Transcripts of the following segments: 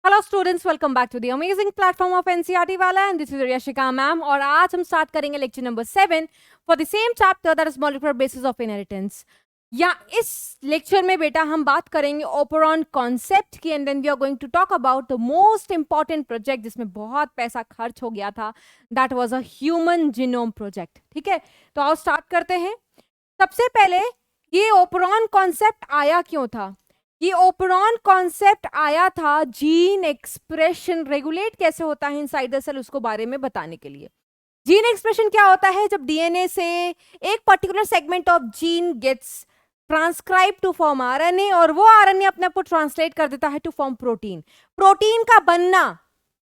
Hello students, welcome back to the amazing platform of NCERT वाला and this is Yashika ma'am. और आज हम start करेंगे lecture number 7 for the same chapter that is molecular basis of inheritance. या इस lecture में बेटा हम बात करेंगे ओपेरॉन कॉन्सेप्ट की and then we are going to talk about the most important project जिसमें बहुत पैसा खर्च हो गया था, that was a human genome project. ठीक है, तो आओ स्टार्ट करते हैं। सबसे पहले ये ओपेरॉन कॉन्सेप्ट आया क्यों था? ये ओपेरॉन कॉन्सेप्ट आया था जीन एक्सप्रेशन रेगुलेट कैसे होता है इनसाइड द सेल उसको बारे में बताने के लिए। जीन एक्सप्रेशन क्या होता है? जब डीएनए से एक particular segment of gene gets transcribe to form RNA और वो आरएनए अपने आप को ट्रांसलेट कर देता है टू फॉर्म प्रोटीन। प्रोटीन का बनना,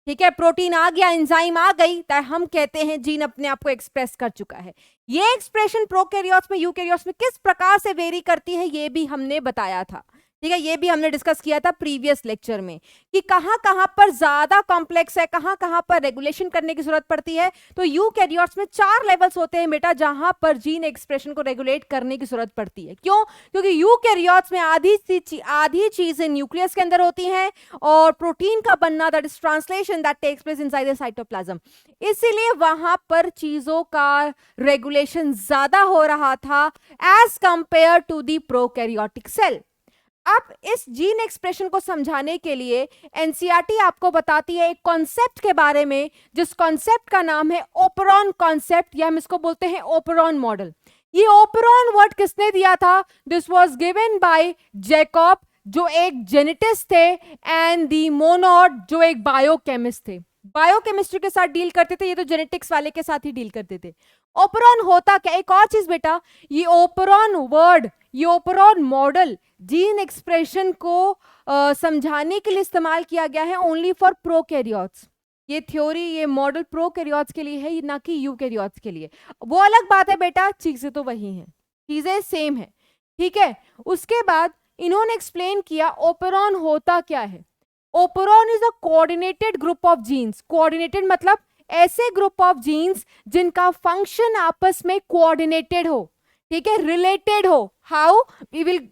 ठीक है, प्रोटीन आ गया, एंजाइम आ गई, तो हम कहते हैं जीन अपने आप को एक्सप्रेस कर चुका है। ये एक्सप्रेशन प्रोकैरियोट्स में यूकैरियोट्स में किस प्रकार से वेरी करती है ये भी हमने बताया था। ठीक है, ये भी हमने डिस्कस किया था प्रीवियस लेक्चर में कि कहां कहां पर ज्यादा कॉम्प्लेक्स है, कहां कहां पर रेगुलेशन करने की जरूरत पड़ती है। तो यूकैरियोट्स में 4 लेवल्स होते हैं बेटा जहां पर जीन एक्सप्रेशन को रेगुलेट करने की जरूरत पड़ती है। क्यों? क्योंकि यूकैरियोट्स में आधी चीजें न्यूक्लियस के अंदर होती हैं और प्रोटीन का बनना, that is translation, that takes place inside the cytoplasm. इसीलिए वहां पर चीजों का रेगुलेशन ज्यादा हो रहा था as compare to the prokaryotic cell. अब इस जीन एक्सप्रेशन को समझाने के लिए एनसीईआरटी आपको बताती है एक कॉन्सेप्ट के बारे में, जिस कॉन्सेप्ट का नाम है ओपेरॉन कॉन्सेप्ट, या हम इसको बोलते हैं ओपेरॉन मॉडल। ये ओपेरॉन वर्ड किसने दिया था? This was given by Jacob, जो एक जेनेटिस्ट थे, एंड दी मोनोड, जो एक बायोकेमिस्ट थे। बायोकेमिस्ट्री के साथ डील करते थे, ये तो जेनेटिक्स वाले के साथ ही डील करते थे। ओपेरॉन होता क्या? एक और चीज बेटा, ये ओपेरॉन वर्ड, ये ओपेरॉन मॉडल जीन एक्सप्रेशन को समझाने के लिए इस्तेमाल किया गया है ओनली फॉर प्रोकैरियोट्स। ये थ्योरी, ये मॉडल प्रोकैरियोट्स के लिए है, ना कि यूकैरियोट्स के लिए। वो अलग बात है बेटा, चीजें तो वही हैं, चीजें सेम है। ठीक है, उसके बाद इन्होंने एक्सप्लेन किया ओपेरॉन होता क्या है। Operon is a coordinated group of genes. Coordinated मतलब ऐसे ग्रुप ऑफ जीन्स जिनका फंक्शन आपस में कोऑर्डिनेटेड हो, ठीक है, रिलेटेड हो। हाउ? वी विल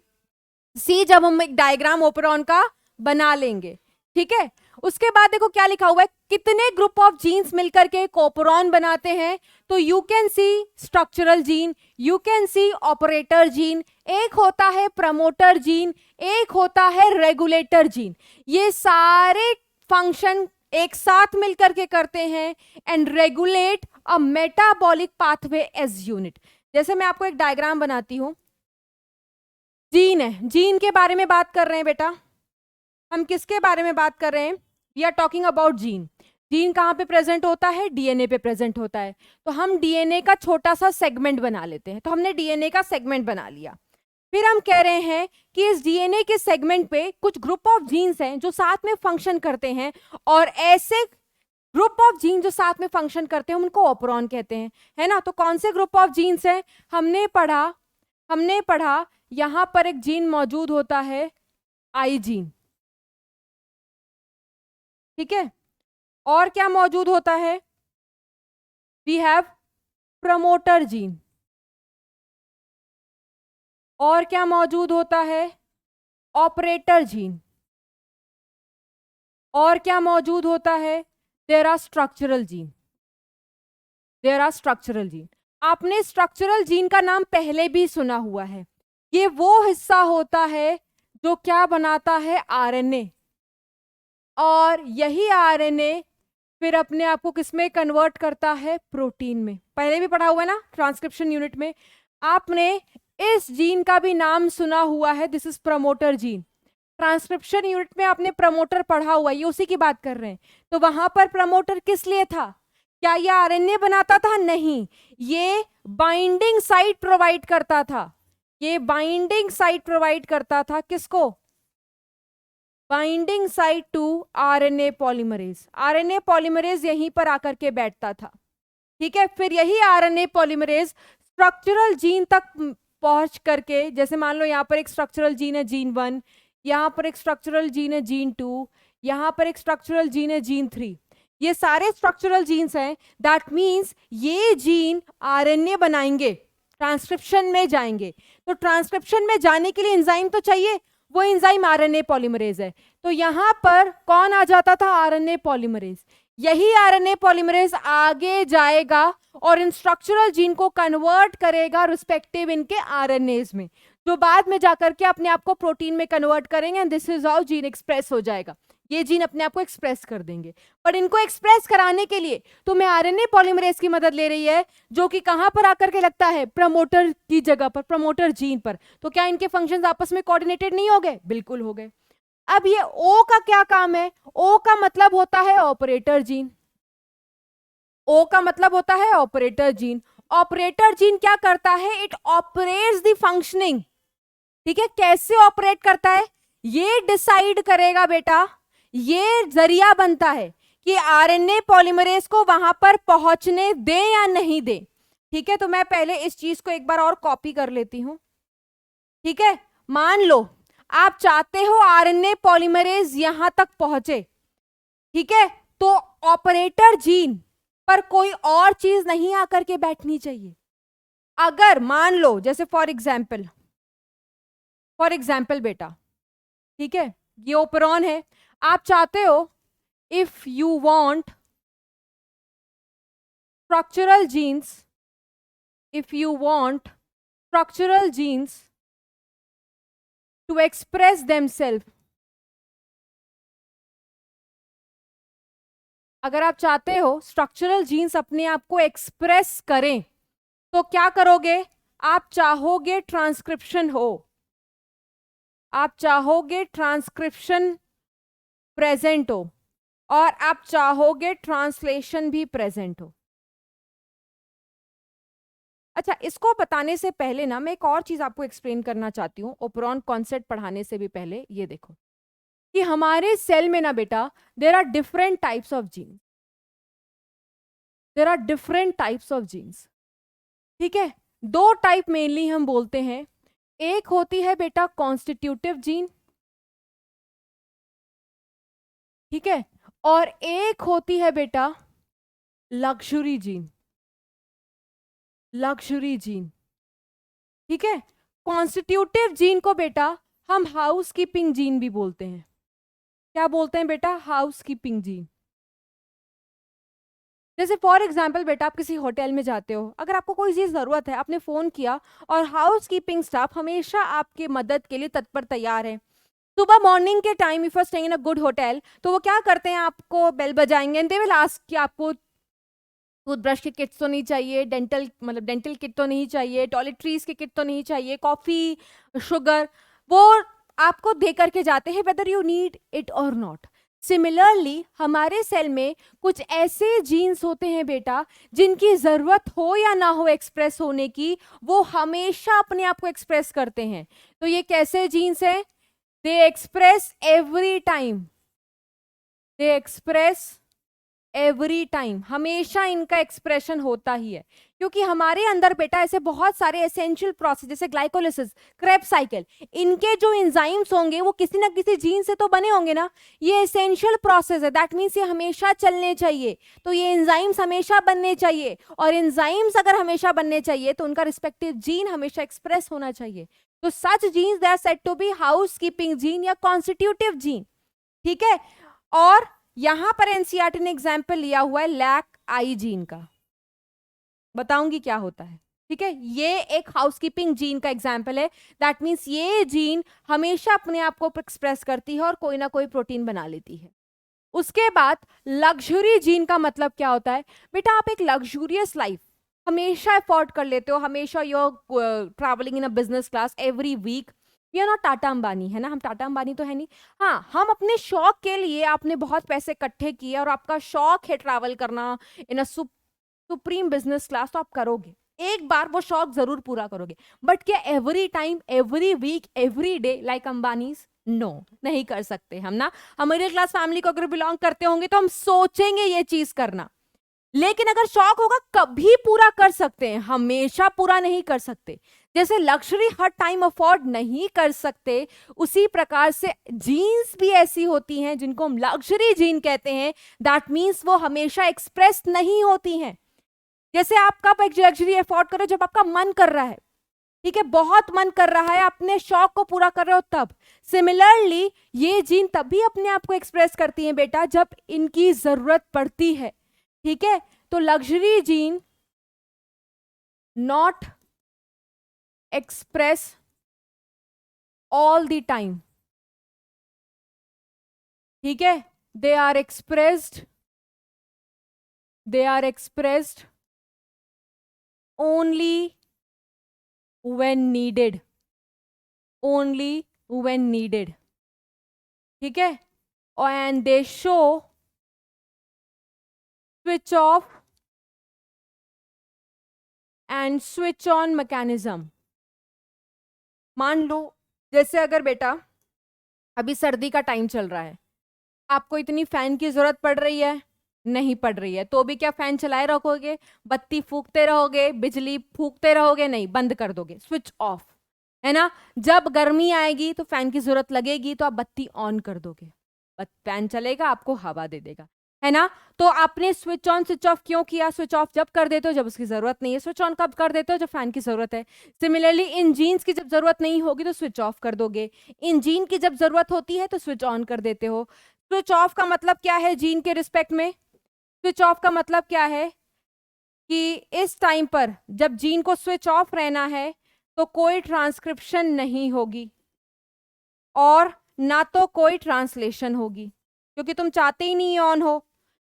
सी जब हम एक डायग्राम ओपेरॉन का बना लेंगे। ठीक है, उसके बाद देखो क्या लिखा हुआ है, कितने ग्रुप ऑफ जीन्स मिलकर के एक ओपेरॉन बनाते हैं। तो you can see structural gene, you can see operator gene, एक होता है प्रमोटर जीन, एक होता है रेगुलेटर जीन। ये सारे फंक्शन एक साथ मिलकर के करते हैं and regulate a metabolic pathway as unit. जैसे मैं आपको एक डायग्राम बनाती हूं, जीन है, जीन के बारे में बात कर रहे हैं बेटा। हम किसके बारे में बात कर रहे हैं? We are talking about gene. Gene कहाँ पे प्रेजेंट होता है? डीएनए पे प्रेजेंट होता है। तो हम डीएनए का छोटा सा सेगमेंट बना लेते हैं। तो हमने डीएनए का सेगमेंट बना लिया। फिर हम कह रहे हैं कि इस डीएनए के सेगमेंट पे कुछ ग्रुप ऑफ जीन्स हैं जो साथ में फंक्शन करते हैं, और ऐसे ग्रुप ऑफ जीन जो साथ में फंक्शन करते हैं उनको ओपेरॉन कहते हैं, है ना। तो कौन से ग्रुप ऑफ जीन्स हैं? हमने पढ़ा यहां पर एक जीन मौजूद होता है, आई जीन। ठीक है, और क्या मौजूद होता है? We have promoter gene. और क्या मौजूद होता है? Operator gene. और क्या मौजूद होता है? There are structural gene. There are structural gene. आपने स्ट्रक्चरल जीन का नाम पहले भी सुना हुआ है। ये वो हिस्सा होता है जो क्या बनाता है? आरएनए। और यही आरएनए फिर अपने आप को किसमें कन्वर्ट करता है? प्रोटीन में। पहले भी पढ़ा हुआ है ना ट्रांसक्रिप्शन यूनिट में। आपने इस जीन का भी नाम सुना हुआ है, this is promoter gene. Transcription unit में आपने प्रमोटर पढ़ा हुआ है, ये उसी की बात कर रहे हैं। तो वहां पर प्रमोटर किस लिए था? क्या ये आरएनए बनाता था? नहीं, ये बाइंडिंग साइट प्रोवाइड करता था। ये बाइंडिंग साइट प्रोवाइड करता था किसको? Binding site to RNA polymerase. RNA polymerase यहीं पर आकर के बैठता था। ठीक है, फिर यही आरएनए पॉलीमरेज स्ट्रक्चरल जीन तक पहुंच करके, जैसे मान लो यहाँ पर एक स्ट्रक्चरल जीन है जीन 1, यहाँ पर एक स्ट्रक्चरल जीन है जीन 2, यहाँ पर एक स्ट्रक्चरल जीन है जीन 3। ये सारे स्ट्रक्चरल जीन्स हैं। दैट मीन्स ये जीन आरएनए बनाएंगे, ट्रांसक्रिप्शन में जाएंगे। तो ट्रांसक्रिप्शन में जाने के लिए एंजाइम तो चाहिए, वो एंजाइम आरएनए पॉलीमरेज है। तो यहां पर कौन आ जाता था, आरएनए पॉलीमरेज। यही आरएनए पॉलीमरेज आगे जाएगा और इन स्ट्रक्चरल जीन को कन्वर्ट करेगा रिस्पेक्टिव इनके आरएनएज में, जो बाद में जाकर के अपने आप को प्रोटीन में कन्वर्ट करेंगे and this is how gene express हो जाएगा। ये जीन अपने आप को एक्सप्रेस कर देंगे, पर इनको एक्सप्रेस कराने के लिए तुम्हें आरएनए पॉलीमरेज की मदद ले रही है, जो कि कहां पर आकर के लगता है, प्रमोटर की जगह पर, प्रमोटर जीन पर। तो क्या इनके फंक्शंस आपस में कोऑर्डिनेटेड नहीं हो गए? बिल्कुल हो गए। अब ये ओ का क्या काम है? ओ का मतलब होता है ऑपरेटर जीन। ओ का मतलब होता है ऑपरेटर जीन। ऑपरेटर जीन क्या करता है? It operates the functioning. ठीक है, कैसे ऑपरेट करता है ये डिसाइड करेगा बेटा, ये जरिया बनता है कि आरएनए पॉलीमरेज को वहां पर पहुंचने दे या नहीं दे। ठीक है, तो मैं पहले इस चीज को एक बार और कॉपी कर लेती हूं। ठीक है, मान लो आप चाहते हो आरएनए पॉलीमरेज यहां तक पहुंचे। ठीक है, तो ऑपरेटर जीन पर कोई और चीज नहीं आकर के बैठनी चाहिए। अगर मान लो जैसे फॉर एग्जाम्पल बेटा, ठीक है, ये ओपरॉन है, आप चाहते हो if you want structural genes to express themselves, अगर आप चाहते हो स्ट्रक्चरल जीन्स अपने आप को एक्सप्रेस करें, तो क्या करोगे? आप चाहोगे ट्रांसक्रिप्शन हो, आप चाहोगे ट्रांसक्रिप्शन प्रेजेंट हो, और आप चाहोगे ट्रांसलेशन भी प्रेजेंट हो। अच्छा, इसको बताने से पहले ना मैं एक और चीज आपको एक्सप्लेन करना चाहती हूँ, ओपरॉन कॉन्सेप्ट पढ़ाने से भी पहले। ये देखो कि हमारे सेल में ना बेटा there are different types of genes, there are different types of genes. ठीक है, दो टाइप मेनली हम बोलते हैं, एक होती है बेटा कॉन्स्टिट्यूटिव जीन, ठीक है, और एक होती है बेटा लग्जरी जीन, लग्जरी जीन। ठीक है, कॉन्स्टिट्यूटिव जीन को बेटा हम हाउस कीपिंग जीन भी बोलते हैं। क्या बोलते हैं बेटा? House keeping gene. जैसे फॉर एग्जाम्पल बेटा, आप किसी होटल में जाते हो, अगर आपको कोई चीज जरूरत है, आपने फोन किया और हाउस कीपिंग स्टाफ हमेशा आपके मदद के लिए तत्पर तैयार है। सुबह मॉर्निंग के time if you are staying in a good hotel, तो वो क्या करते हैं, आपको बेल बजाएंगे एंड दे विल आस्क कि आपको टूथब्रश की किट तो नहीं चाहिए, डेंटल किट तो नहीं चाहिए, टॉयलेटरीज की किट तो नहीं चाहिए, कॉफी, शुगर, वो आपको दे करके जाते हैं वेदर यू नीड इट और नॉट। सिमिलरली हमारे सेल में कुछ ऐसे जीन्स होते हैं बेटा, जिनकी जरूरत हो या ना हो एक्सप्रेस होने की, वो हमेशा अपने आप को एक्सप्रेस करते हैं। तो ये कैसे जीन्स है? दे एक्सप्रेस एवरी टाइम, दे एक्सप्रेस एवरी टाइम, हमेशा इनका एक्सप्रेशन होता ही है, क्योंकि हमारे अंदर बेटा ऐसे बहुत सारे एसेंशियल प्रोसेस जैसे ग्लाइकोलिसिस, क्रेब्स साइकिल, इनके जो एंजाइम्स होंगे वो किसी ना किसी जीन से तो बने होंगे ना। ये एसेंशियल प्रोसेस है, दैट मीन्स ये हमेशा चलने चाहिए, तो ये एंजाइम्स हमेशा बनने चाहिए, और एंजाइम्स अगर हमेशा बनने चाहिए तो उनका रिस्पेक्टिव जीन हमेशा एक्सप्रेस होना चाहिए। तो such genes they are said to be housekeeping gene या कॉन्स्टिट्यूटिव जीन। ठीक है, और यहां पर एनसीईआरटी ने एग्जाम्पल लिया हुआ है लैक आई जीन का, बताऊंगी क्या होता है। ठीक है, ये एक हाउसकीपिंग जीन का एग्जाम्पल है, दैट मीन्स ये जीन हमेशा अपने आप को एक्सप्रेस करती है और कोई ना कोई प्रोटीन बना लेती है। उसके बाद लग्जरी जीन का मतलब क्या होता है बेटा? आप एक लग्जूरियस लाइफ हमेशा अफोर्ड कर लेते हो, हमेशा you are travelling in a business class every week. We are not Tata Ambani, है ना, हम टाटा अंबानी तो है नहीं। हाँ, हम अपने शौक के लिए आपने बहुत पैसे इकट्ठे किए और आपका शौक है ट्रैवल करना इन अ सुप्रीम बिजनेस क्लास, तो आप करोगे, एक बार वो शौक जरूर पूरा करोगे। बट क्या every time, every week, every day like Ambanis? नो, नहीं कर सकते हम ना। हम मिडिल क्लास फैमिली को अगर बिलोंग करते होंगे तो हम सोचेंगे ये चीज करना, लेकिन अगर शौक होगा कभी पूरा कर सकते हैं, हमेशा पूरा नहीं कर सकते। जैसे लग्जरी हर टाइम अफोर्ड नहीं कर सकते, उसी प्रकार से जीन्स भी ऐसी होती हैं जिनको हम लग्जरी जीन कहते हैं, दैट मीन्स वो हमेशा एक्सप्रेस नहीं होती हैं। जैसे आप कब एक लग्जरी अफोर्ड करो? जब आपका मन कर रहा है। ठीक है, बहुत मन कर रहा है, अपने शौक को पूरा कर रहे हो तब। सिमिलरली ये जीन तभी अपने आप को एक्सप्रेस करती हैं बेटा जब इनकी जरूरत पड़ती है। ठीक है, तो luxury gene not express all the time. ठीक है, they are expressed only when needed, only when needed। ठीक है, and they show switch off and switch on mechanism। मान लो जैसे अगर बेटा अभी सर्दी का टाइम चल रहा है, आपको इतनी फैन की जरूरत पड़ रही है, नहीं पड़ रही है, तो भी क्या फैन चलाए रखोगे, बत्ती फूकते रहोगे, बिजली फूकते रहोगे? नहीं, बंद कर दोगे, स्विच ऑफ, है ना। जब गर्मी आएगी तो फैन की जरूरत लगेगी तो आप बत्ती ऑन कर दोगे, फैन चलेगा, आपको हवा दे देगा, है ना। तो आपने स्विच ऑन स्विच ऑफ क्यों किया? स्विच ऑफ जब कर देते हो जब उसकी जरूरत नहीं है, स्विच ऑन कब कर देते हो? जब फैन की जरूरत है। सिमिलरली इन जीन्स की जब जरूरत नहीं होगी तो स्विच ऑफ कर दोगे, इन जीन की जब जरूरत होती है तो स्विच ऑन कर देते हो। स्विच ऑफ का मतलब क्या है जीन के रिस्पेक्ट में? स्विच ऑफ का मतलब क्या है कि इस टाइम पर जब जीन को स्विच ऑफ रहना है तो कोई ट्रांसक्रिप्शन नहीं होगी और ना तो कोई ट्रांसलेशन होगी, क्योंकि तुम चाहते ही नहीं ऑन हो,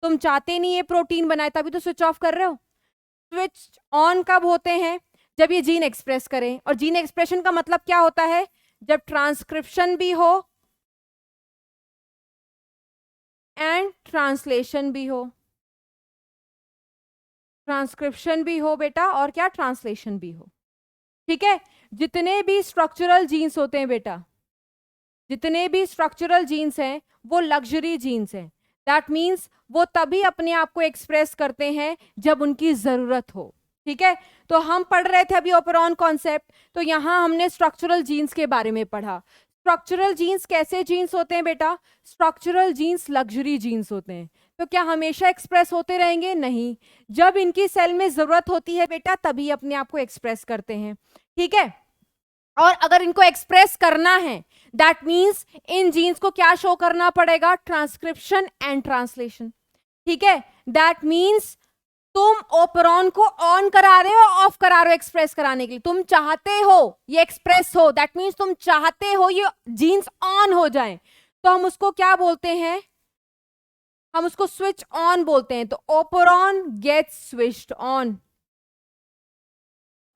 तुम चाहते नहीं ये प्रोटीन बनाए, तभी तो स्विच ऑफ कर रहे हो। स्विच ऑन कब होते हैं? जब ये जीन एक्सप्रेस करें, और जीन एक्सप्रेशन का मतलब क्या होता है? जब ट्रांसक्रिप्शन भी हो एंड ट्रांसलेशन भी हो। ट्रांसक्रिप्शन भी हो बेटा और क्या, ट्रांसलेशन भी हो। ठीक है, जितने भी स्ट्रक्चरल जीन्स होते हैं बेटा, जितने भी स्ट्रक्चरल जीन्स हैं वो लग्जरी जीन्स हैं। दैट मीन्स वो तभी अपने आप को एक्सप्रेस करते हैं जब उनकी जरूरत हो। ठीक है, तो हम पढ़ रहे थे अभी ओपेरॉन कॉन्सेप्ट, तो यहां हमने स्ट्रक्चरल जीन्स के बारे में पढ़ा। स्ट्रक्चरल जीन्स कैसे जीन्स होते हैं बेटा? स्ट्रक्चरल जीन्स लग्जरी जीन्स होते हैं। तो क्या हमेशा एक्सप्रेस होते रहेंगे? नहीं, जब इनकी सेल में जरूरत होती है बेटा तभी अपने आप को एक्सप्रेस करते हैं। ठीक है, और अगर इनको एक्सप्रेस करना है दैट मीन्स इन जीन्स को क्या शो करना पड़ेगा? Transcription and translation. ठीक है, दैट मीन्स तुम ओपेरॉन को ऑन करा रहे हो, ऑफ करा रहे हो एक्सप्रेस कराने के लिए। तुम चाहते हो ये एक्सप्रेस हो, दैट मीन्स तुम चाहते हो ये जीन्स ऑन हो जाए, तो हम उसको क्या बोलते हैं? हम उसको स्विच ऑन बोलते हैं। तो operon gets switched on,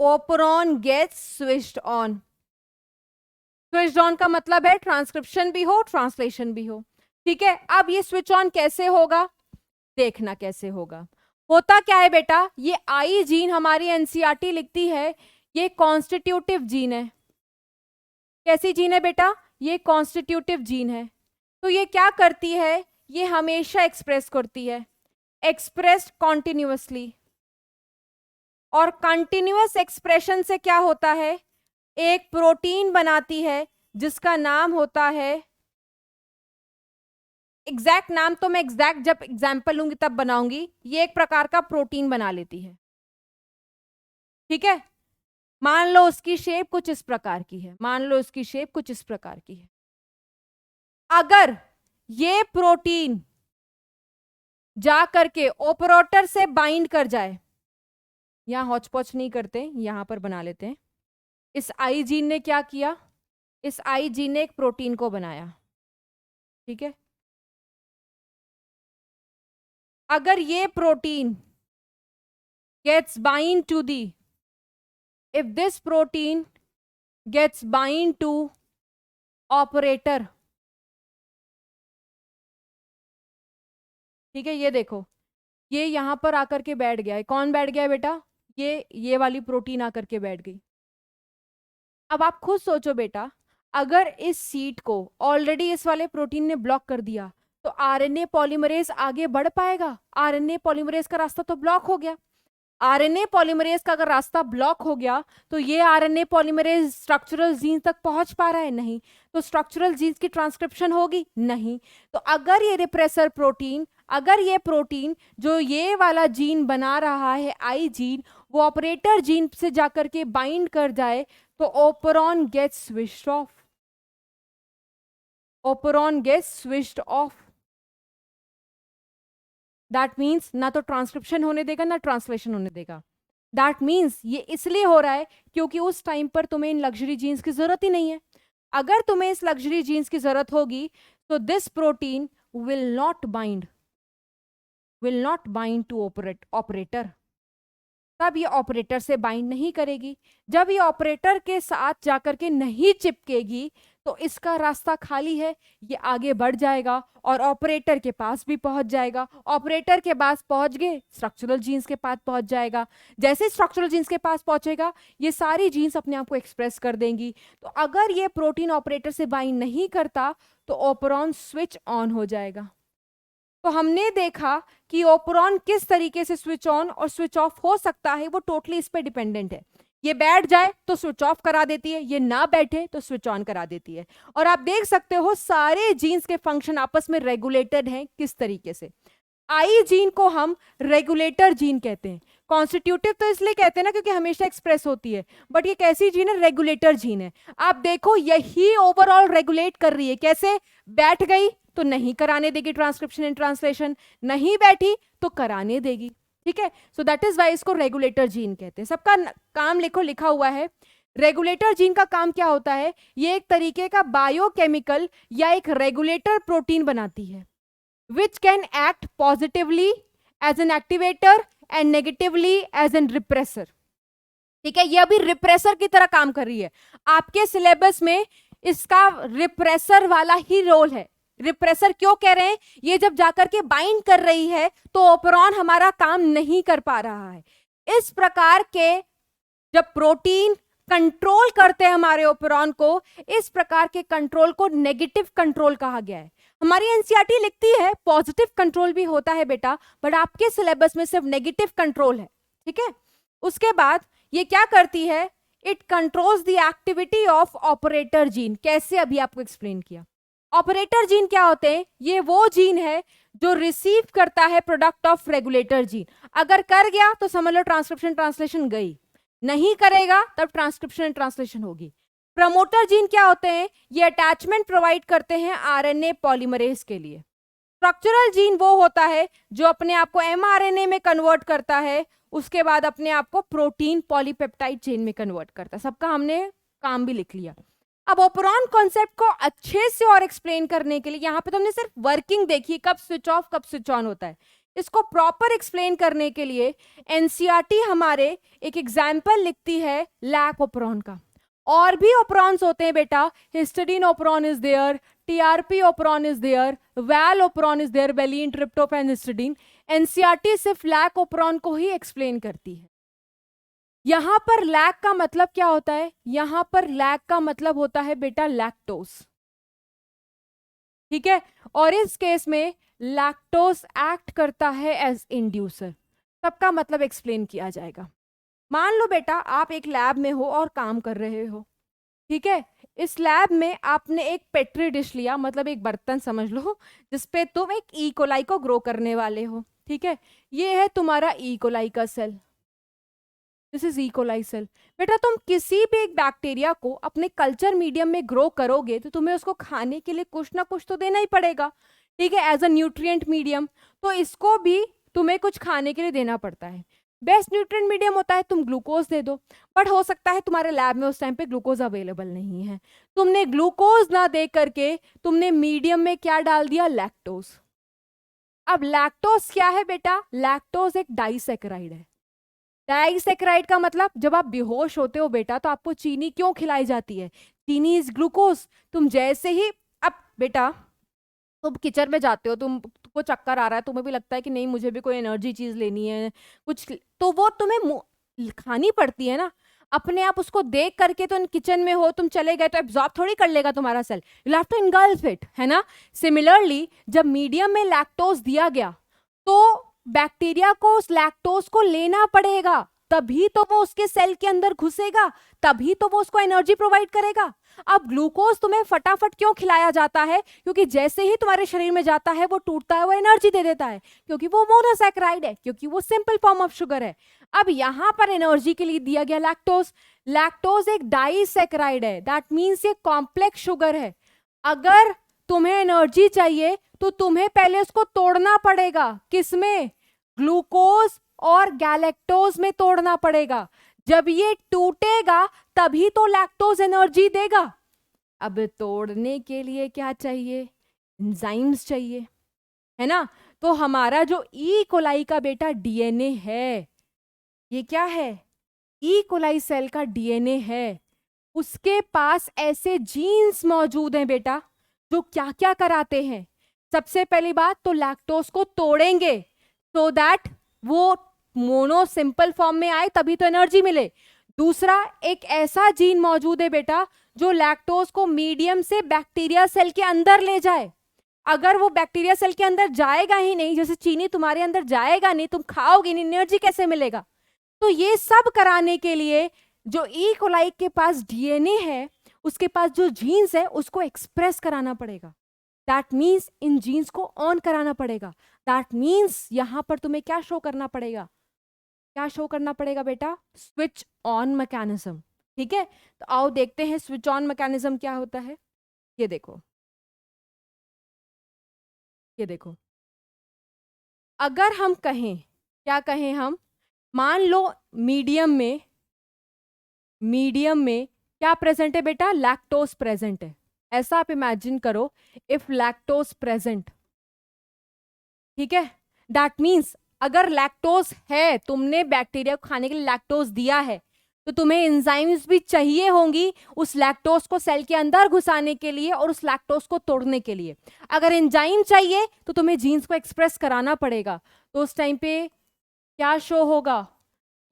operon gets switched on. Switched on का मतलब है ट्रांसक्रिप्शन भी हो, ट्रांसलेशन भी हो। ठीक है, अब ये स्विच ऑन कैसे होगा, देखना कैसे होगा। होता क्या है बेटा, ये आई जीन हमारी एनसीईआरटी लिखती है ये कॉन्स्टिट्यूटिव जीन है। कैसी जीन है बेटा? ये कॉन्स्टिट्यूटिव जीन है। तो ये क्या करती है? ये हमेशा एक्सप्रेस करती है, एक्सप्रेस्ड कॉन्टिन्यूअसली। और कंटिन्यूअस एक्सप्रेशन से क्या होता है? एक प्रोटीन बनाती है जिसका नाम होता है, एग्जैक्ट नाम तो मैं एग्जैक्ट जब एग्जाम्पल लूंगी तब बनाऊंगी, ये एक प्रकार का प्रोटीन बना लेती है। ठीक है, मान लो उसकी शेप कुछ इस प्रकार की है, मान लो उसकी शेप कुछ इस प्रकार की है। अगर ये प्रोटीन जा करके ऑपरेटर से बाइंड कर जाए, यहां हौच पौच नहीं करते, यहां पर बना लेते हैं। इस आई जीन ने क्या किया? इस आई जीन ने एक प्रोटीन को बनाया। ठीक है, अगर ये protein gets bind to the, if this protein gets bind to operator, ठीक है, ये देखो ये यहां पर आकर के बैठ गया है। कौन बैठ गया है बेटा? ये वाली प्रोटीन आकर के बैठ गई। अब आप खुद सोचो बेटा, अगर इस सीट को ऑलरेडी इस वाले प्रोटीन ने ब्लॉक कर दिया तो आरएनए पॉलीमरेज आगे बढ़ पाएगा? आरएनए पॉलीमरेज का रास्ता तो ब्लॉक हो गया। आरएनए पॉलीमरेज का अगर रास्ता ब्लॉक हो गया तो ये आरएनए पॉलीमरेज स्ट्रक्चरल जीन तक पहुंच पा रहा है? नहीं। तो स्ट्रक्चरल जीन्स की ट्रांसक्रिप्शन होगी? नहीं। तो अगर ये रिप्रेसर प्रोटीन, अगर ये प्रोटीन जो ये वाला जीन बना रहा है आई जीन, वो ऑपरेटर जीन से जाकर के बाइंड कर जाए तो operon gets switched off, operon gets switched off. That means ना तो ट्रांसक्रिप्शन होने देगा ना ट्रांसलेशन होने देगा। दैट मीन्स ये इसलिए हो रहा है क्योंकि उस टाइम पर तुम्हें इन लग्जरी जीन्स की जरूरत ही नहीं है। अगर तुम्हें इस लग्जरी जीन्स की जरूरत होगी तो this protein will not bind to operator, तब ये ऑपरेटर से बाइंड नहीं करेगी। जब ये ऑपरेटर के साथ जाकर के नहीं चिपकेगी तो इसका रास्ता खाली है, ये आगे बढ़ जाएगा और ऑपरेटर के पास भी पहुंच जाएगा। ऑपरेटर के पास पहुंच गए स्ट्रक्चरल जीन्स के पास पहुंच जाएगा। जैसे स्ट्रक्चरल जीन्स के पास पहुंचेगा ये सारी जीन्स अपने आप को एक्सप्रेस कर देंगी। तो अगर ये प्रोटीन ऑपरेटर से बाइंड नहीं करता तो ओपरॉन स्विच ऑन हो जाएगा। तो हमने देखा कि ओपरॉन किस तरीके से स्विच ऑन और स्विच ऑफ हो सकता है, वो टोटली इस पे डिपेंडेंट है। ये बैठ जाए तो स्विच ऑफ करा देती है, ये ना बैठे तो स्विच ऑन करा देती है। और आप देख सकते हो सारे जीन्स के फंक्शन आपस में रेगुलेटेड हैं किस तरीके से। आई जीन को हम रेगुलेटर जीन कहते हैं। कॉन्स्टिट्यूटिव तो इसलिए कहते हैं ना क्योंकि हमेशा एक्सप्रेस होती है, बट ये कैसी जीन है? रेगुलेटर जीन है। आप देखो यही ओवरऑल रेगुलेट कर रही है। कैसे? बैठ गई तो नहीं कराने देगी ट्रांसक्रिप्शन एंड ट्रांसलेशन, नहीं बैठी तो कराने देगी। ठीक है, सो दैट इज वाई इसको रेगुलेटर जीन कहते हैं। सबका काम लिखो, लिखा हुआ है। रेगुलेटर जीन का काम क्या होता है? ये एक तरीके का बायोकेमिकल या एक रेगुलेटर प्रोटीन बनाती है which can act positively as an activator and negatively as an repressor। ठीक है, ये अभी रिप्रेसर की तरह काम कर रही है। आपके सिलेबस में इसका रिप्रेसर वाला ही रोल है। रिप्रेसर क्यों कह रहे हैं? ये जब जाकर के बाइंड कर रही है तो ओपरॉन हमारा काम नहीं कर पा रहा है। इस प्रकार के जब प्रोटीन कंट्रोल करते हैं हमारे ओपरॉन को, इस प्रकार के कंट्रोल को नेगेटिव कंट्रोल कहा गया है। हमारी एनसीईआरटी लिखती है पॉजिटिव कंट्रोल भी होता है बेटा, बट आपके सिलेबस में सिर्फ नेगेटिव कंट्रोल है। ठीक है, उसके बाद ये क्या करती है? It controls the activity of operator gene. कैसे? अभी आपको एक्सप्लेन किया। ऑपरेटर जीन क्या होते हैं? ये वो जीन है जो रिसीव करता है प्रोडक्ट ऑफ रेगुलेटर जीन। अगर कर गया तो समझ लो ट्रांसक्रिप्शन ट्रांसलेशन गई, नहीं करेगा तब ट्रांसक्रिप्शन एंड ट्रांसलेशन होगी। प्रमोटर जीन क्या होते हैं? ये अटैचमेंट प्रोवाइड करते हैं आरएनए पॉलीमरेज के लिए। स्ट्रक्चरल जीन वो होता है जो अपने आप को एमआरएनए में कन्वर्ट करता है, उसके बाद अपने आप को प्रोटीन पॉलीपेप्टाइड चेन में कन्वर्ट करता है। सबका हमने काम भी लिख लिया। अब ओपरॉन कॉन्सेप्ट को अच्छे से और एक्सप्लेन करने के लिए यहाँ पे तो हमने सिर्फ वर्किंग देखी, कब स्विच ऑफ कब स्विच ऑन होता है। इसको प्रॉपर एक्सप्लेन करने के लिए एनसीईआरटी हमारे एक एग्जाम्पल लिखती है लैक ओपरॉन का। और भी ओपरॉन्स होते हैं बेटा, histidine operon is there, TRP operon is there, val operon is there, valine, tryptophan, histidine. NCERT सिर्फ लैक ओपरॉन को ही एक्सप्लेन करती है। यहां पर लैक का मतलब क्या होता है? यहां पर लैक का मतलब होता है बेटा लैक्टोज। ठीक है, और इस केस में लैक्टोज एक्ट करता है एज इंड्यूसर। सबका मतलब एक्सप्लेन किया जाएगा। मान लो बेटा आप एक लैब में हो और काम कर रहे हो। ठीक है, इस लैब में आपने एक पेट्री डिश लिया, मतलब एक बर्तन समझ लो, जिसपे तुम एक ई कोलाई को ग्रो करने वाले हो। ठीक है, ये है तुम्हारा ई कोलाई का cell, this is E coli cell. बेटा तुम किसी भी एक बैक्टीरिया को अपने कल्चर मीडियम में ग्रो करोगे तो तुम्हें उसको खाने के लिए कुछ ना कुछ तो देना ही पड़ेगा। ठीक है, एज अ न्यूट्रिएंट मीडियम, तो इसको भी तुम्हें कुछ खाने के लिए देना पड़ता है। बेस्ट न्यूट्रिएंट मीडियम होता है तुम ग्लूकोज दे दो, बट हो सकता है तुम्हारे लैब में उस टाइम पे ग्लूकोज अवेलेबल नहीं है। तुमने ग्लूकोज ना दे करके तुमने मीडियम में क्या डाल दिया? लैक्टोज। अब लैक्टोज क्या है बेटा? लैक्टोज एक डाइसैकेराइड है। डाइसैकेराइड का मतलब जब आप बेहोश होते हो बेटा तो आपको चीनी क्यों खिलाई जाती है? चीनी इज ग्लूकोज। तुम जैसे ही, अब बेटा तुम किचन में जाते हो, तुमको चक्कर आ रहा है, तुम्हें भी लगता है कि नहीं मुझे भी कोई एनर्जी चीज लेनी है कुछ, तो वो तुम्हें खानी पड़ती है ना। अपने आप उसको देख करके तो किचन में हो, तुम चले गए तो एब्जॉर्ब थोड़ी कर लेगा तुम्हारा cell, you have to engulf it, है ना। सिमिलरली जब मीडियम में लैक्टोज दिया गया तो बैक्टीरिया को उस लैक्टोज को लेना पड़ेगा, तभी तो वो उसके सेल के अंदर घुसेगा, तभी तो वो उसको एनर्जी प्रोवाइड करेगा। अब ग्लूकोज तुम्हें फटाफट क्यों खिलाया जाता है? क्योंकि जैसे ही तुम्हारे शरीर में जाता है वो टूटता है, वो एनर्जी दे देता है, क्योंकि वो मोनोसैकेराइड है, क्योंकि वो सिंपल फॉर्म ऑफ शुगर है। अब यहां पर एनर्जी के लिए दिया गया लैक्टोज। लैक्टोज एक डाइसैकेराइड है, दैट मीन्स ये कॉम्प्लेक्स शुगर है। अगर तुम्हें एनर्जी चाहिए तो तुम्हें पहले उसको तोड़ना पड़ेगा। किसमें? ग्लूकोज और गैलेक्टोज में तोड़ना पड़ेगा। जब ये टूटेगा तभी तो लैक्टोज एनर्जी देगा। अब तोड़ने के लिए क्या चाहिए? एंजाइम्स चाहिए, है ना? तो हमारा जो ई कोलाई का बेटा डीएनए है, ये क्या है? ई कोलाई सेल का डीएनए है। उसके पास ऐसे जीन्स मौजूद हैं बेटा जो क्या क्या कराते हैं। सबसे पहली बात तो लैक्टोज को तोड़ेंगे सो दैट वो मोनो सिंपल फॉर्म में आए, तभी तो एनर्जी मिले। दूसरा, एक ऐसा जीन मौजूद है बेटा जो लैक्टोज को मीडियम से बैक्टीरिया सेल के अंदर ले जाए। अगर वो बैक्टीरिया सेल के अंदर जाएगा ही नहीं, जैसे चीनी तुम्हारे अंदर जाएगा नहीं, तुम खाओगे नहीं, एनर्जी कैसे मिलेगा? तो ये सब कराने के लिए जो ई कोलाई के पास डीएनए है, उसके पास जो जीन्स है, उसको एक्सप्रेस कराना पड़ेगा। दैट मीन्स इन जीन्स को ऑन कराना पड़ेगा। दैट मीन्स यहां पर तुम्हें क्या शो करना पड़ेगा? क्या शो करना पड़ेगा बेटा? Switch on mechanism. ठीक है, तो आओ देखते हैं स्विच ऑन मैकेनिज्म क्या होता है। ये देखो, ये देखो, अगर हम कहें, क्या कहें हम? मान लो मीडियम में क्या प्रेजेंट है बेटा? लैक्टोज प्रेजेंट है। ऐसा आप इमेजिन करो, इफ लैक्टोज प्रेजेंट, ठीक है, दैट मीन्स अगर लैक्टोज है, तुमने बैक्टीरिया को खाने के लिए लैक्टोज दिया है, तो तुम्हें एंजाइम्स भी चाहिए होंगी उस लैक्टोज को सेल के अंदर घुसाने के लिए और उस लैक्टोज को तोड़ने के लिए। अगर एंजाइम चाहिए तो तुम्हें जीन्स को एक्सप्रेस कराना पड़ेगा। तो उस टाइम पे क्या शो होगा?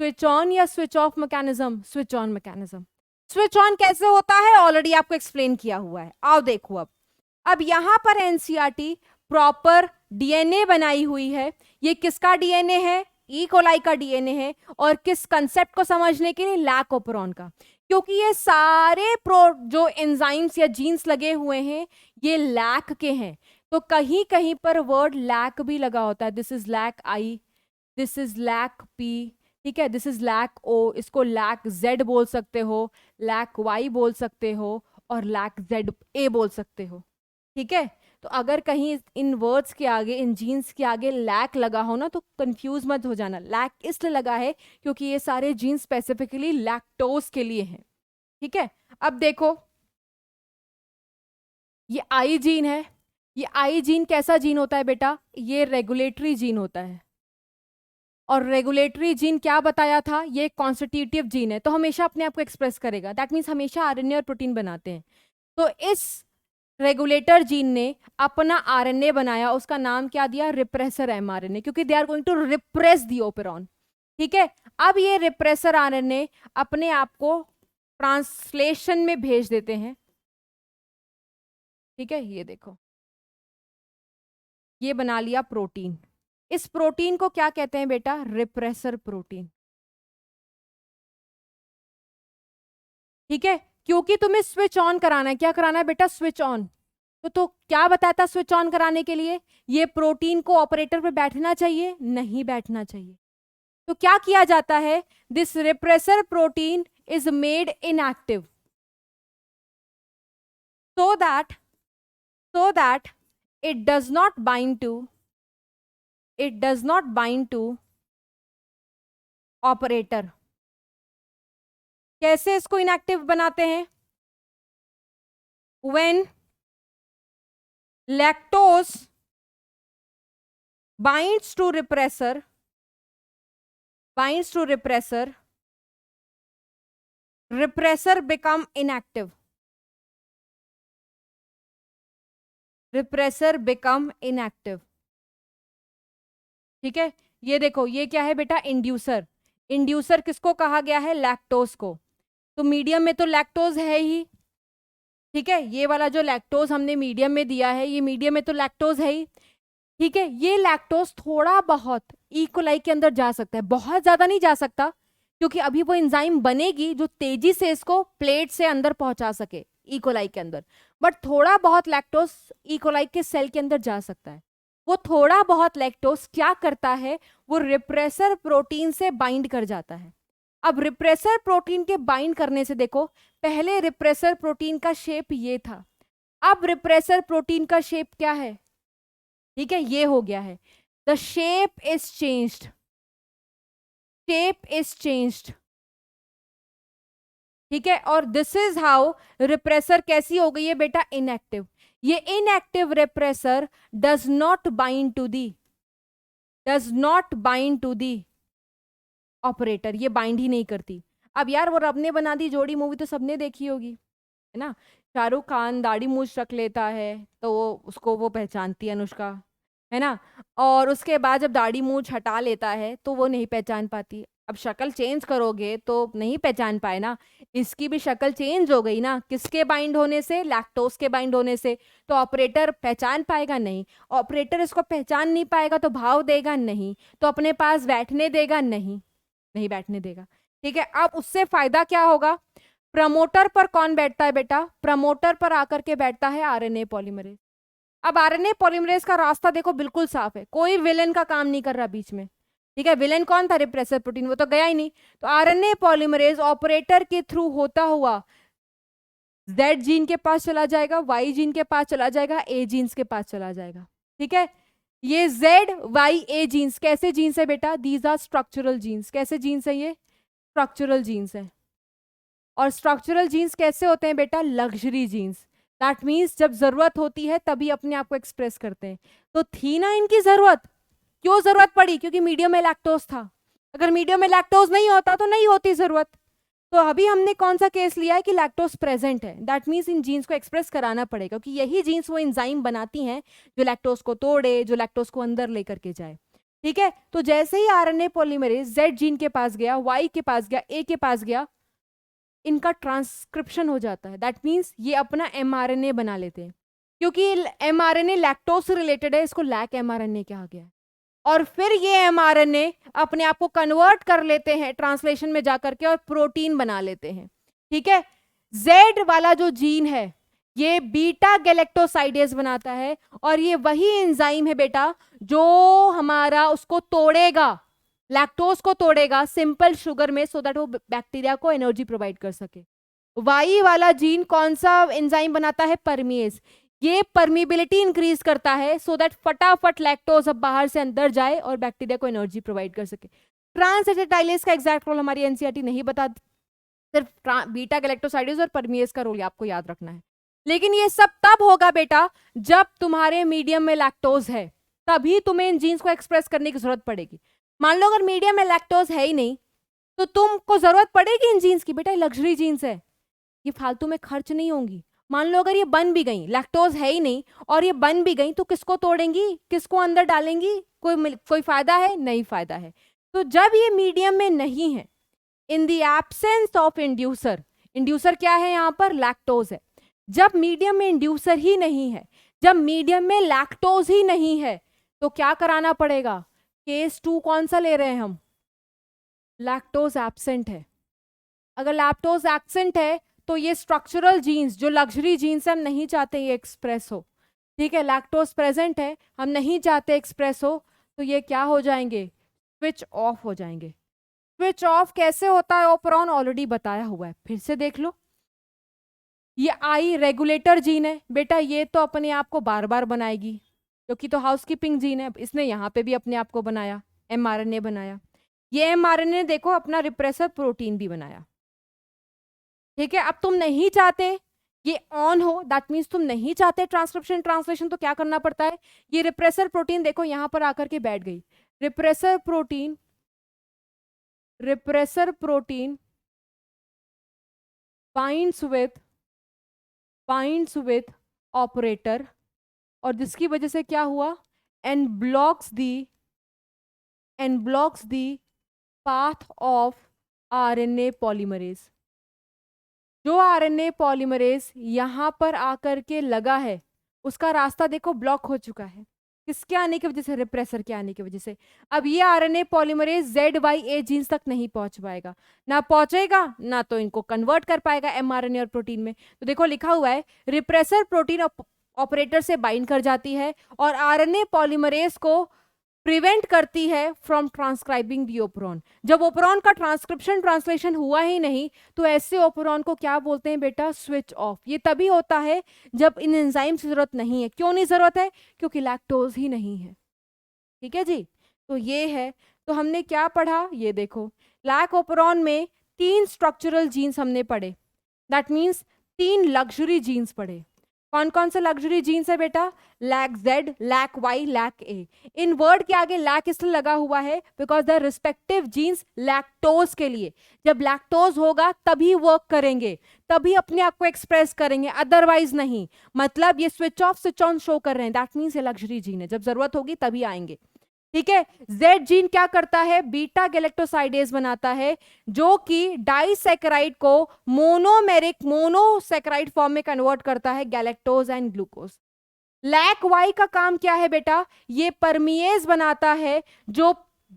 स्विच ऑन या switch off mechanism? Switch on mechanism. Switch on कैसे होता है ऑलरेडी आपको एक्सप्लेन किया हुआ है। आओ देखो, अब यहां पर एनसीईआरटी प्रॉपर डीएनए बनाई हुई है। ये किसका डीएनए है? ई कोलाई का डीएनए है। और किस कंसेप्ट को समझने के लिए? लैक ओपेरॉन का। क्योंकि ये सारे जो एंजाइम्स या जीन्स लगे हुए हैं ये लैक के हैं, तो कहीं कहीं पर वर्ड लैक भी लगा होता है। This is lac I, this is lac P, ठीक है, दिस इज लैक ओ, इसको लैक जेड बोल सकते हो, लैक वाई बोल सकते हो, और लैक जेड ए बोल सकते हो। ठीक है, तो अगर कहीं इन वर्ड्स के आगे, इन जीन्स के आगे लैक लगा हो ना, तो कंफ्यूज मत हो जाना। लैक इसलिए लगा है क्योंकि ये सारे जीन्स स्पेसिफिकली लैक्टोज के लिए हैं। ठीक है, अब देखो, ये आई जीन है। ये आई जीन कैसा जीन होता है बेटा? ये रेगुलेटरी जीन होता है। और रेगुलेटरी जीन क्या बताया था? ये कॉन्स्टिट्यूटिव जीन है, तो हमेशा अपने आप को एक्सप्रेस करेगा। दैट मीन्स हमेशा आरएनए और प्रोटीन बनाते हैं। तो इस रेगुलेटर जीन ने अपना आरएनए बनाया, उसका नाम क्या दिया? रिप्रेसर एमआरएनए, क्योंकि they are going to repress the operon. ठीक है, अब ये रिप्रेसर आरएनए अपने आप को ट्रांसलेशन में भेज देते हैं। ठीक है, ये देखो, ये बना लिया प्रोटीन। इस प्रोटीन को क्या कहते हैं बेटा? Repressor protein. ठीक है, क्योंकि तुम्हें स्विच ऑन कराना है। क्या कराना है बेटा? Switch on. तो क्या बताता स्विच ऑन कराने के लिए? ये प्रोटीन को ऑपरेटर पे बैठना चाहिए? नहीं बैठना चाहिए। तो क्या किया जाता है? This repressor protein is made inactive so that it does not bind to operator. कैसे इसको इनएक्टिव बनाते हैं? When lactose binds to repressor, repressor become inactive. ठीक है, ये देखो, ये क्या है बेटा? इंड्यूसर। इंड्यूसर किसको कहा गया है? लैक्टोज को। तो मीडियम में तो लैक्टोज है ही। ठीक है, ये वाला जो लैक्टोज हमने मीडियम में दिया है, ये मीडियम में तो लैक्टोज है ही। ठीक है, ये लैक्टोज थोड़ा बहुत ई कोलाई के अंदर जा सकता है, बहुत ज्यादा नहीं जा सकता, क्योंकि अभी वो एंजाइम बनेगी जो तेजी से इसको प्लेट से अंदर पहुंचा सके इकोलाई के अंदर, बट थोड़ा बहुत लैक्टोज इकोलाई के सेल के अंदर जा सकता है। वो थोड़ा बहुत लैक्टोज क्या करता है, वो रिप्रेसर प्रोटीन से बाइंड कर जाता है। अब रिप्रेसर प्रोटीन के बाइंड करने से देखो, पहले रिप्रेसर प्रोटीन का शेप ये था, अब रिप्रेसर प्रोटीन का शेप क्या है, ठीक है, ये हो गया है। The shape is changed, shape is changed, ठीक है। और दिस इज हाउ रिप्रेसर कैसी हो गई है बेटा, इनएक्टिव। ये inactive repressor does not bind to the operator, ये बाइंड ही नहीं करती। अब यार वो रब ने बना दी जोड़ी मूवी तो सबने देखी होगी, है ना। शाहरुख खान दाढ़ी मूछ रख लेता है तो उसको वो पहचानती है अनुष्का, है ना। और उसके बाद जब दाढ़ी मूछ हटा लेता है तो वो नहीं पहचान पाती। अब शक्ल चेंज करोगे तो नहीं पहचान पाए ना, इसकी भी शक्ल चेंज हो गई ना, किसके बाइंड होने से, लैक्टोज के बाइंड होने से। तो ऑपरेटर पहचान पाएगा नहीं, ऑपरेटर इसको पहचान नहीं पाएगा तो भाव देगा नहीं, तो अपने पास बैठने देगा नहीं, नहीं बैठने देगा, ठीक है। अब उससे फायदा क्या होगा, प्रमोटर पर कौन बैठता है बेटा, प्रमोटर पर आकर के बैठता है आरएनए पॉलीमरेज। अब आरएनए पॉलीमरेज का रास्ता देखो बिल्कुल साफ है, कोई विलेन का काम नहीं कर रहा बीच में, ठीक है। विलेन कौन था, रिप्रेसर प्रोटीन, वो तो गया ही नहीं। तो आरएनए पॉलीमरेज ऑपरेटर के थ्रू होता हुआ जेड जीन के पास चला जाएगा, वाई जीन के पास चला जाएगा, ए जीन्स के पास चला जाएगा, ठीक है। ये जेड वाई ए जीन्स कैसे जीन्स है बेटा, दीज आर स्ट्रक्चरल जीन्स। कैसे जीन्स है ये, स्ट्रक्चरल जीन्स है। और स्ट्रक्चरल जीन्स कैसे होते हैं बेटा, लग्जरी जीन्स। दैट मीन्स जब जरूरत होती है तभी अपने आप को एक्सप्रेस करते हैं। तो थी ना इनकी जरूरत, क्यों जरूरत पड़ी, क्योंकि मीडियम में लैक्टोज था। अगर मीडियम में लैक्टोज नहीं होता तो नहीं होती जरूरत। तो अभी हमने कौन सा केस लिया है कि लैक्टोज प्रेजेंट है, दैट मीन्स इन जीन्स को एक्सप्रेस कराना पड़ेगा, क्योंकि यही जीन्स वो एंजाइम बनाती हैं जो लैक्टोज को तोड़े, जो लैक्टोज को अंदर लेकर के जाए, ठीक है। तो जैसे ही आरएनए पॉलीमरेज जेड जीन के पास गया, वाई के पास गया, ए के पास गया, इनका ट्रांसक्रिप्शन हो जाता है। दैट मीन्स ये अपना एमआरएनए बना लेते हैं, क्योंकि एमआरएनए लैक्टोज से रिलेटेड है, इसको लैक एमआरएनए कहा गया है। और फिर ये एमआरएनए अपने आप को कन्वर्ट कर लेते हैं ट्रांसलेशन में जाकर के और प्रोटीन बना लेते हैं, ठीक है। जेड वाला जो जीन है ये बीटा गैलेक्टोसाइडेज बनाता है, और ये वही एंजाइम है बेटा जो हमारा उसको तोड़ेगा, लैक्टोज को तोड़ेगा सिंपल शुगर में, सो दैट वो बैक्टीरिया को एनर्जी प्रोवाइड कर सके। वाई वाला जीन कौन सा एंजाइम बनाता है, परमिएज। ये परमिबिलिटी इंक्रीज करता है सो दैट फटाफट लैक्टोज अब बाहर से अंदर जाए और बैक्टीरिया को एनर्जी प्रोवाइड कर सके। ट्रांसएसिटाइलेज का एग्जैक्ट रोल हमारी एनसीईआरटी नहीं बताती, सिर्फ बीटा गैलेक्टोसाइडेज और परमिएज का रोल आपको याद रखना है। लेकिन ये सब तब होगा बेटा जब तुम्हारे मीडियम में लैक्टोज है, तभी तुम्हें इन जीन्स को एक्सप्रेस करने की जरूरत पड़ेगी। मान लो अगर मीडियम में लैक्टोज है ही नहीं तो तुमको जरूरत पड़ेगी इन जीन्स की, बेटा लग्जरी जीन्स है, ये फालतू में खर्च नहीं होंगी। मान लो अगर ये बन भी गई, लैक्टोज है ही नहीं और ये बन भी गई, तो किसको तोड़ेंगी, किसको अंदर डालेंगी, कोई फायदा है, नहीं फायदा है। तो जब ये मीडियम में नहीं है, in the absence of inducer, inducer क्या है यहाँ पर, लैक्टोज है। जब मीडियम में इंड्यूसर ही नहीं है, जब मीडियम में लैक्टोज ही नहीं है, तो क्या कराना पड़ेगा, केस 2 कौन सा ले रहे हैं हम, लैक्टोज एब्सेंट है। अगर लैक्टोज एब्सेंट है तो ये स्ट्रक्चरल जीन्स जो लग्जरी जीन्स हम नहीं चाहते ये एक्सप्रेस हो, ठीक है। लैक्टोज प्रेजेंट है, हम नहीं चाहते एक्सप्रेस हो, तो ये क्या हो जाएंगे, स्विच ऑफ हो जाएंगे। स्विच ऑफ कैसे होता है ओपरॉन, ऑलरेडी बताया हुआ है, फिर से देख लो। ये आई रेगुलेटर जीन है बेटा, ये तो अपने आप को बार बार बनाएगी क्योंकि तो हाउसकीपिंग जीन है, इसने यहाँ पे भी अपने आप को बनाया, एमआरएनए बनाया। ये एमआरएनए देखो अपना रिप्रेसर प्रोटीन भी बनाया, ठीक है। अब तुम नहीं चाहते ये ऑन हो, दैट मीन्स तुम नहीं चाहते ट्रांसक्रिप्शन ट्रांसलेशन, तो क्या करना पड़ता है, ये रिप्रेसर प्रोटीन देखो यहां पर आकर के बैठ गई। Repressor protein binds with operator, और जिसकी वजह से क्या हुआ, and blocks the path of RNA polymerase. जो आरएनए पॉलीमरेज यहां पर आकर के लगा है उसका रास्ता देखो ब्लॉक हो चुका है, किसके आने की वजह से? रिप्रेसर के आने की वजह से। अब ये आरएनए पॉलीमरेज ZYA जीन्स तक नहीं पहुंच पाएगा, ना पहुंचेगा ना तो इनको कन्वर्ट कर पाएगा एमआरएनए और प्रोटीन में। तो देखो लिखा हुआ है रिप्रेसर प्रोटीन ऑपरेटर से बाइंड कर जाती है और आरएनए पॉलीमरेज को प्रिवेंट करती है फ्रॉम ट्रांसक्राइबिंग दी ओपरॉन। जब ओपरॉन का ट्रांसक्रिप्शन ट्रांसलेशन हुआ ही नहीं तो ऐसे ओपरॉन को क्या बोलते हैं बेटा? Switch off. ये तभी होता है जब इन एंजाइम की जरूरत नहीं है। क्यों नहीं जरूरत है? क्योंकि लैक्टोज ही नहीं है। ठीक है जी, तो ये है। तो हमने क्या पढ़ा? ये देखो, लैक ओपरॉन में 3 स्ट्रक्चरल जीन्स हमने पढ़े, दैट मीन्स 3 लग्जरी जीन्स पढ़े। कौन कौन से लग्जरी जीन्स है बेटा? Lac Z, lac Y, lac A। इन वर्ड के आगे लैक इसलिए लगा हुआ है because the respective genes lactose के लिए, जब लैक्टोज होगा तभी वर्क करेंगे, तभी अपने आप को एक्सप्रेस करेंगे, अदरवाइज नहीं। मतलब ये switch off switch on show कर रहे हैं, दैट मीन्स ये लग्जरी जीन है, जब जरूरत होगी तभी आएंगे। ठीक है। Z जीन क्या करता है? बीटा गैलेक्टोसाइडेज बनाता है जो कि डाइसैकेराइड को मोनोमेरिक मोनोसैकेराइड फॉर्म में कन्वर्ट करता है, galactose and glucose. Lac Y का काम क्या है बेटा? ये परमिएज बनाता है जो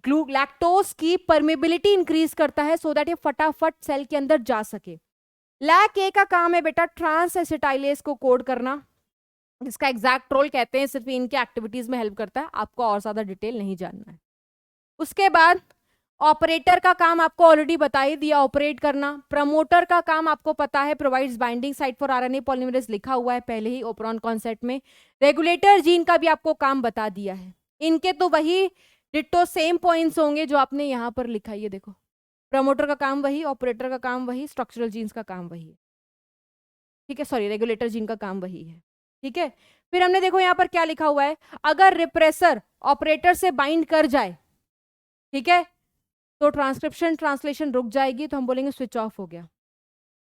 लैक्टोज की परमिबिलिटी इंक्रीज करता है सो दैट ये फटाफट सेल के अंदर जा सके। लैक ए का काम है बेटा ट्रांस एसिटाइलेज को कोड करना, इसका एग्जैक्ट रोल कहते हैं, सिर्फ इनके एक्टिविटीज में हेल्प करता है, आपको और ज्यादा डिटेल नहीं जानना है। उसके बाद ऑपरेटर का काम आपको ऑलरेडी बता ही दिया, ऑपरेट करना। प्रमोटर का काम आपको पता है, provides binding site for RNA polymerase, लिखा हुआ है पहले ही ओपरॉन कॉन्सेप्ट में। रेगुलेटर जीन का भी आपको काम बता दिया है। इनके तो वही डिट्टो सेम पॉइंट्स होंगे जो आपने यहां पर लिखा है, ये देखो, प्रमोटर का काम वही, ऑपरेटर का काम वही, स्ट्रक्चरल जीन्स का काम वही है। ठीक है, सॉरी, रेगुलेटर जीन का काम वही है। ठीक है, फिर हमने देखो यहां पर क्या लिखा हुआ है, अगर रिप्रेसर ऑपरेटर से बाइंड कर जाए, ठीक है, तो ट्रांसक्रिप्शन ट्रांसलेशन रुक जाएगी, तो हम बोलेंगे स्विच ऑफ हो गया।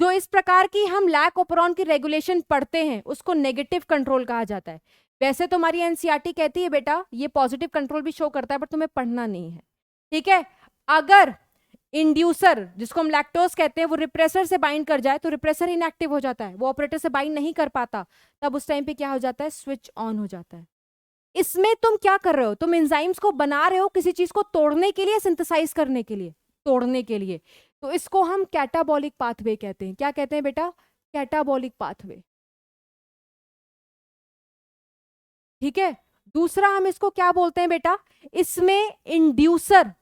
जो इस प्रकार की हम लैक ओपरॉन की रेगुलेशन पढ़ते हैं उसको नेगेटिव कंट्रोल कहा जाता है। वैसे तो हमारी एनसीईआरटी कहती है बेटा ये पॉजिटिव कंट्रोल भी शो करता है, बट तुम्हें पढ़ना नहीं है। ठीक है, अगर इंड्यूसर जिसको हम लैक्टोज कहते हैं वो रिप्रेसर से बाइंड कर जाए तो रिप्रेसर इनएक्टिव हो जाता है, वो ऑपरेटर से बाइंड नहीं कर पाता, तब उस टाइम पे क्या हो जाता है? स्विच ऑन हो जाता है। इसमें तुम क्या कर रहे हो? तुम एंजाइम्स को बना रहे हो किसी चीज को तोड़ने के लिए, सिंथेसाइज करने के लिए, तोड़ने के लिए। तो इसको हम कैटाबॉलिक पाथवे कहते हैं। क्या कहते हैं बेटा? Catabolic pathway. ठीक है, दूसरा हम इसको क्या बोलते हैं बेटा? इसमें इंड्यूसर,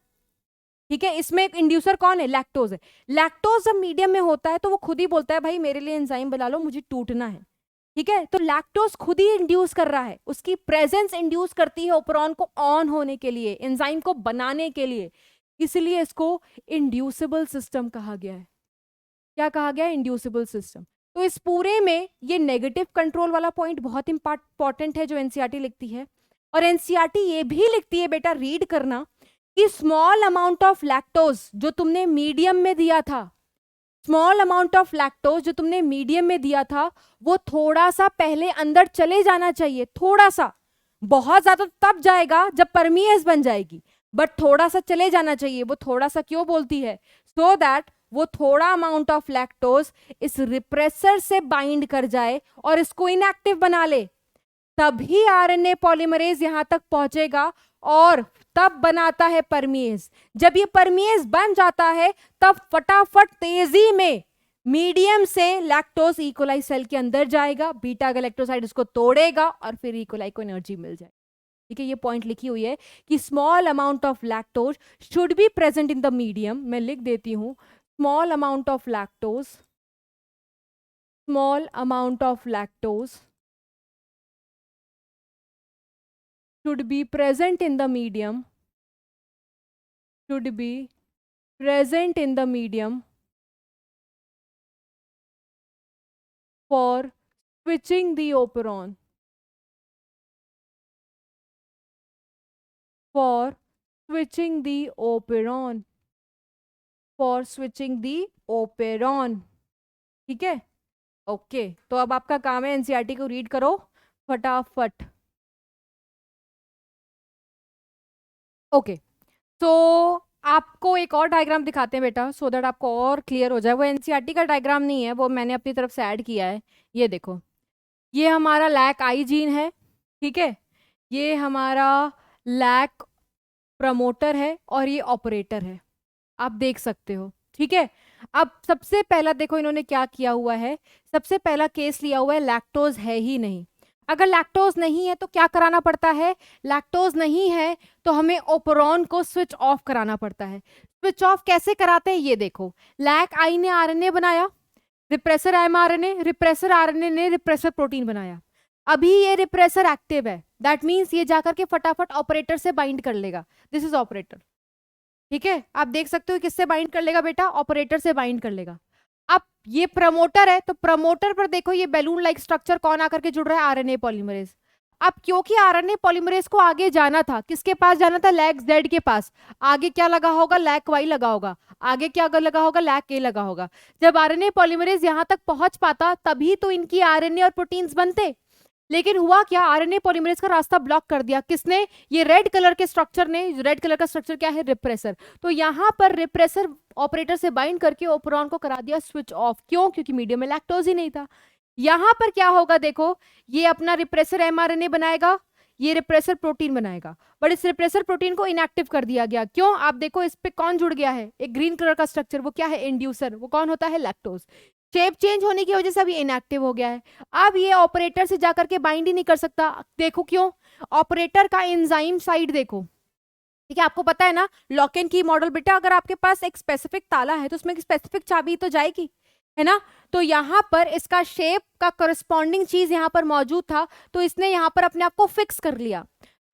ठीक है, इसमें एक इंड्यूसर कौन है? लैक्टोज है। लैक्टोज जब मीडियम में होता है तो वो खुद ही बोलता है भाई मेरे लिए एंजाइम बना लो, मुझे टूटना है। ठीक है, तो लैक्टोज खुद ही इंड्यूस कर रहा है, उसकी प्रेजेंस इंड्यूस करती है ओपरॉन को ऑन होने के लिए, एंजाइम को बनाने के लिए, इसलिए इसको इंड्यूसिबल सिस्टम कहा गया है। क्या कहा गया है? Inducible system. तो इस पूरे में ये नेगेटिव कंट्रोल वाला पॉइंट बहुत इंपॉर्टेंट है जो एनसीईआरटी लिखती है। और एनसीईआरटी ये भी लिखती है बेटा, रीड करना, कि स्मॉल अमाउंट ऑफ लैक्टोज जो तुमने मीडियम में दिया था, स्मॉल अमाउंट ऑफ लैक्टोज जो तुमने मीडियम में दिया था वो थोड़ा सा पहले अंदर चले जाना चाहिए, थोड़ा सा, बहुत ज्यादा तब जाएगा जब परमिएज बन जाएगी, बट थोड़ा सा चले जाना चाहिए। वो थोड़ा सा क्यों बोलती है? सो दैट वो थोड़ा अमाउंट ऑफ लैक्टोज इस रिप्रेसर से बाइंड कर जाए और इसको इनएक्टिव बना ले, तभी आरएनए पॉलीमरेज यहां तक पहुंचेगा और तब बनाता है परमिएज। जब ये परमिएज बन जाता है तब फटाफट तेजी में मीडियम से लैक्टोज इकोलाई सेल के अंदर जाएगा, बीटा गैलेक्टोसाइड इसको तोड़ेगा और फिर इकोलाई को एनर्जी मिल जाए। ठीक है, ये पॉइंट लिखी हुई है कि small amount of lactose should be present in the medium. मैं लिख देती हूं, small amount of lactose, small amount of lactose should be present in the medium, should be present in the medium for switching the operon, for switching the operon, for switching the operon। ठीक है, okay, तो अब आपका काम है NCERT को read करो फटाफट। ओके, तो आपको एक और डायग्राम दिखाते हैं बेटा, सो दैट आपको और क्लियर हो जाए। वो एनसीईआरटी का डायग्राम नहीं है, वो मैंने अपनी तरफ से ऐड किया है। ये देखो, ये हमारा लैक आई जीन है, ठीक है, ये हमारा लैक प्रमोटर है और ये ऑपरेटर है, आप देख सकते हो। ठीक है, अब सबसे पहला देखो इन्होंने क्या किया हुआ है, सबसे पहला केस लिया हुआ है लैक्टोज है ही नहीं। अगर लैक्टोज नहीं है तो क्या कराना पड़ता है, लैक्टोज नहीं है तो हमें ओपरॉन को स्विच ऑफ कराना पड़ता है। स्विच ऑफ कैसे कराते हैं ये देखो, लैक आई ने आरएनए बनाया, रिप्रेसर एमआरएनए, रिप्रेसर आरएनए ने रिप्रेसर प्रोटीन बनाया। अभी ये रिप्रेसर एक्टिव है, दैट मीन्स ये जाकर के फटाफट ऑपरेटर से बाइंड कर लेगा। This is operator. ठीक है, आप देख सकते हो किससे बाइंड कर लेगा बेटा, ऑपरेटर से बाइंड कर लेगा। अब ये प्रमोटर है तो प्रमोटर पर देखो ये बैलून लाइक स्ट्रक्चर कौन आकर के जुड़ रहा है, आरएनए पॉलीमरेज। अब क्योंकि आरएनए पॉलीमरेज को आगे जाना था, किसके पास जाना था, लैक जेड के पास। आगे क्या लगा होगा, लैक वाई लगा होगा। आगे क्या लगा होगा, लैक ए लगा होगा। जब आरएनए पॉलीमरेज यहां तक पहुंच पाता तभी तो इनकी आरएनए और प्रोटीन्स बनते। लेकिन हुआ क्या, आरएनए पॉलीमरेज का रास्ता ब्लॉक कर दिया, किसने, ये रेड कलर के स्ट्रक्चर ने। रेड कलर का स्ट्रक्चर क्या है, रिप्रेसर। तो यहां पर रिप्रेसर ऑपरेटर से बाइंड करके ओपरॉन को करा दिया स्विच ऑफ। क्यों, क्योंकि मीडियम में लैक्टोज ही नहीं था। यहां पर क्या होगा देखो, ये अपना रिप्रेसर एमआरएनए बनाएगा, ये रिप्रेसर प्रोटीन बनाएगा, बट इस रिप्रेसर प्रोटीन को इनएक्टिव कर दिया गया। क्यों, आप देखो इस पे कौन जुड़ गया है, एक ग्रीन कलर का स्ट्रक्चर, वो क्या है, इंड्यूसर। वो कौन होता है, लैक्टोज। शेप चेंज होने की वजह से अभी इनएक्टिव हो गया है। अब ये ऑपरेटर से जाकर के बाइंड ही नहीं कर सकता। देखो क्यों, ऑपरेटर का एंजाइम साइड देखो। ठीक है, आपको पता है ना लॉक एंड की मॉडल बेटा, अगर आपके पास एक स्पेसिफिक ताला है तो उसमें एक स्पेसिफिक चाबी तो जाएगी, है ना। तो यहां पर इसका शेप का करस्पॉन्डिंग चीज यहां पर मौजूद था, तो इसने यहां पर अपने आप को फिक्स कर लिया।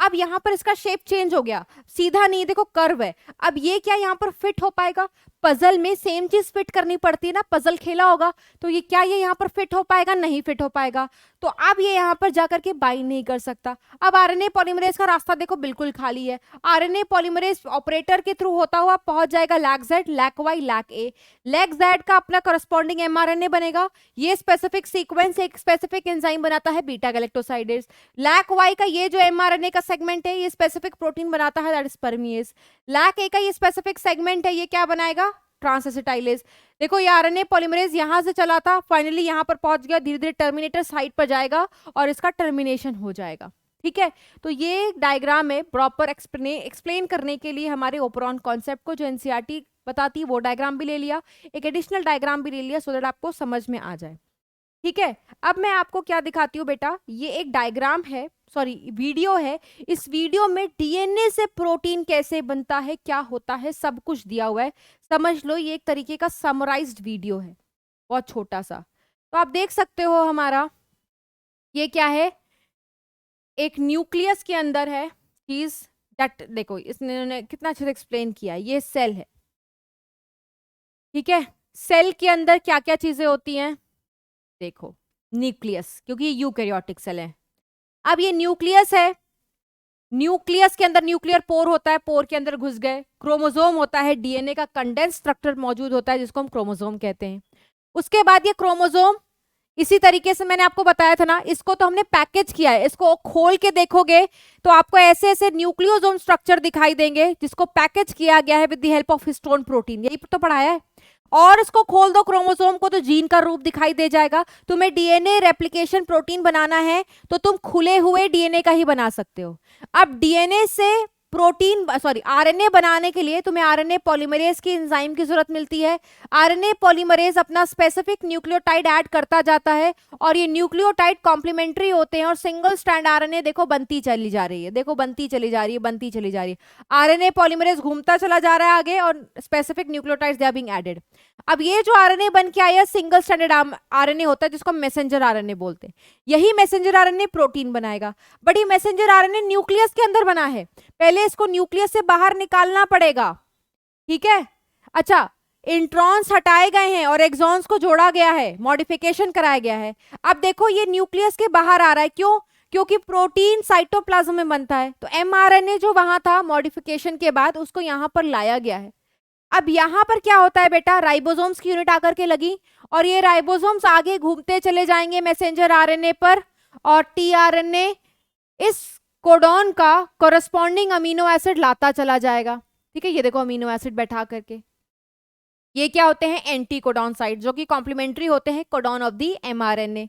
अब यहां पर इसका शेप चेंज हो गया, सीधा नहीं, देखो कर्व है। अब ये क्या यहां पर फिट हो पाएगा, पजल में सेम चीज फिट करनी पड़ती है ना, पजल खेला होगा, तो ये क्या, ये यहाँ पर फिट हो पाएगा, नहीं फिट हो पाएगा। तो अब ये यहाँ पर जाकर के बाइंड नहीं कर सकता। अब आरएनए पॉलीमरेज का रास्ता देखो बिल्कुल खाली है। आरएनए पॉलीमरेज ऑपरेटर के थ्रू होता हुआ पहुंच जाएगा lac Z, lac Y, lac A. Lac Z का अपना करस्पॉन्डिंग एमआरएनए बनेगा, ये स्पेसिफिक सीक्वेंस एक स्पेसिफिक एंजाइम बनाता है बीटा गैलेक्टोसाइडेज। लैक वाई का ये जो एमआरएनए का सेगमेंट है ये स्पेसिफिक प्रोटीन बनाता है, दैट इज परमिएज। लैक ए का ये स्पेसिफिक सेगमेंट है, ये क्या बनाएगा, ट्रांसएसिटाइलेज। देखो ये आरएनए पॉलीमरेज यहां से चला था, फाइनली यहां पर पहुंच गया, धीरे धीरे टर्मिनेटर साइट पर जाएगा और इसका टर्मिनेशन हो जाएगा। ठीक है, तो ये डायग्राम है प्रॉपर एक्सप्लेन करने के लिए हमारे ओपरॉन कॉन्सेप्ट को, जो एनसीईआरटी बताती है वो डायग्राम भी ले लिया, एक एडिशनल डायग्राम भी ले लिया, सो दैट आपको समझ में आ जाए। ठीक है, अब मैं आपको क्या दिखाती हूँ बेटा, ये एक डायग्राम है, सॉरी वीडियो है। इस वीडियो में डीएनए से प्रोटीन कैसे बनता है, क्या होता है, सब कुछ दिया हुआ है। समझ लो ये एक तरीके का समराइज्ड वीडियो है, बहुत छोटा सा। तो आप देख सकते हो हमारा ये क्या है, एक न्यूक्लियस के अंदर है चीज दैट, देखो इसने कितना अच्छे से एक्सप्लेन किया है, ये सेल है। ठीक है, सेल के अंदर क्या क्या चीजें होती हैं, देखो न्यूक्लियस, क्योंकि ये यूकैरियोटिक सेल है। अब ये न्यूक्लियस है, न्यूक्लियस के अंदर न्यूक्लियर पोर होता है, पोर के अंदर घुस गए। क्रोमोसोम होता है, डीएनए का कंडेंस स्ट्रक्चर मौजूद होता है जिसको हम क्रोमोसोम कहते हैं। उसके बाद ये क्रोमोसोम इसी तरीके से मैंने आपको बताया था ना, इसको तो हमने पैकेज किया है, इसको खोल के देखोगे तो आपको ऐसे ऐसे न्यूक्लियोसोम स्ट्रक्चर दिखाई देंगे जिसको पैकेज किया गया है with the help of histone protein, यही तो पढ़ाया है। और इसको खोल दो क्रोमोसोम को तो जीन का रूप दिखाई दे जाएगा। तुम्हें डीएनए रेप्लिकेशन प्रोटीन बनाना है तो तुम खुले हुए डीएनए का ही बना सकते हो। अब डीएनए से प्रोटीन सॉरी आरएनए बनाने के लिए तुम्हें आरएनए पॉलीमरेज की एंजाइम की जरूरत मिलती है। आरएनए पॉलीमरेज अपना स्पेसिफिक न्यूक्लियोटाइड ऐड करता जाता है और ये न्यूक्लियोटाइड कॉम्प्लीमेंट्री होते हैं और सिंगल स्ट्रैंड आरएनए देखो बनती चली जा रही है, देखो बनती चली जा रही है, बनती चली जा रही है। आरएनए पॉलीमरेज घूमता चला जा रहा है आगे और specific nucleotides they are being added. अब ये जो आरएनए बन के आया सिंगल स्ट्रैंडेड आरएनए होता है जिसको मैसेंजर आरएनए बोलते हैं। यही मैसेंजर आरएनए प्रोटीन बनाएगा, बट ये मैसेंजर आरएनए न्यूक्लियस के अंदर बना है, पहले इसको न्यूक्लियस से बाहर निकालना पड़ेगा। ठीक है, अच्छा इंट्रॉन्स हटाए गए हैं और एक्सॉन्स को जोड़ा गया है, मॉडिफिकेशन कराया गया है। अब देखो ये न्यूक्लियस के बाहर आ रहा है, क्यों, क्योंकि प्रोटीन साइटोप्लाज्म में बनता है, तो एमआरएनए जो वहां था मॉडिफिकेशन के बाद उसको यहां पर लाया गया है। अब यहां पर क्या होता है बेटा, राइबोसोम्स की यूनिट आकर के लगी और ये राइबोसोम्स आगे घूमते चले जाएंगे मैसेंजर आरएनए पर, और टीआरएनए इस कोडॉन का कोरस्पॉन्डिंग अमीनो एसिड लाता चला जाएगा। ठीक है, ये देखो अमीनो एसिड बैठा करके, ये क्या होते हैं, एंटी कोडॉन साइट, जो कि कॉम्प्लीमेंट्री होते हैं कोडॉन ऑफ दी एमआरएनए।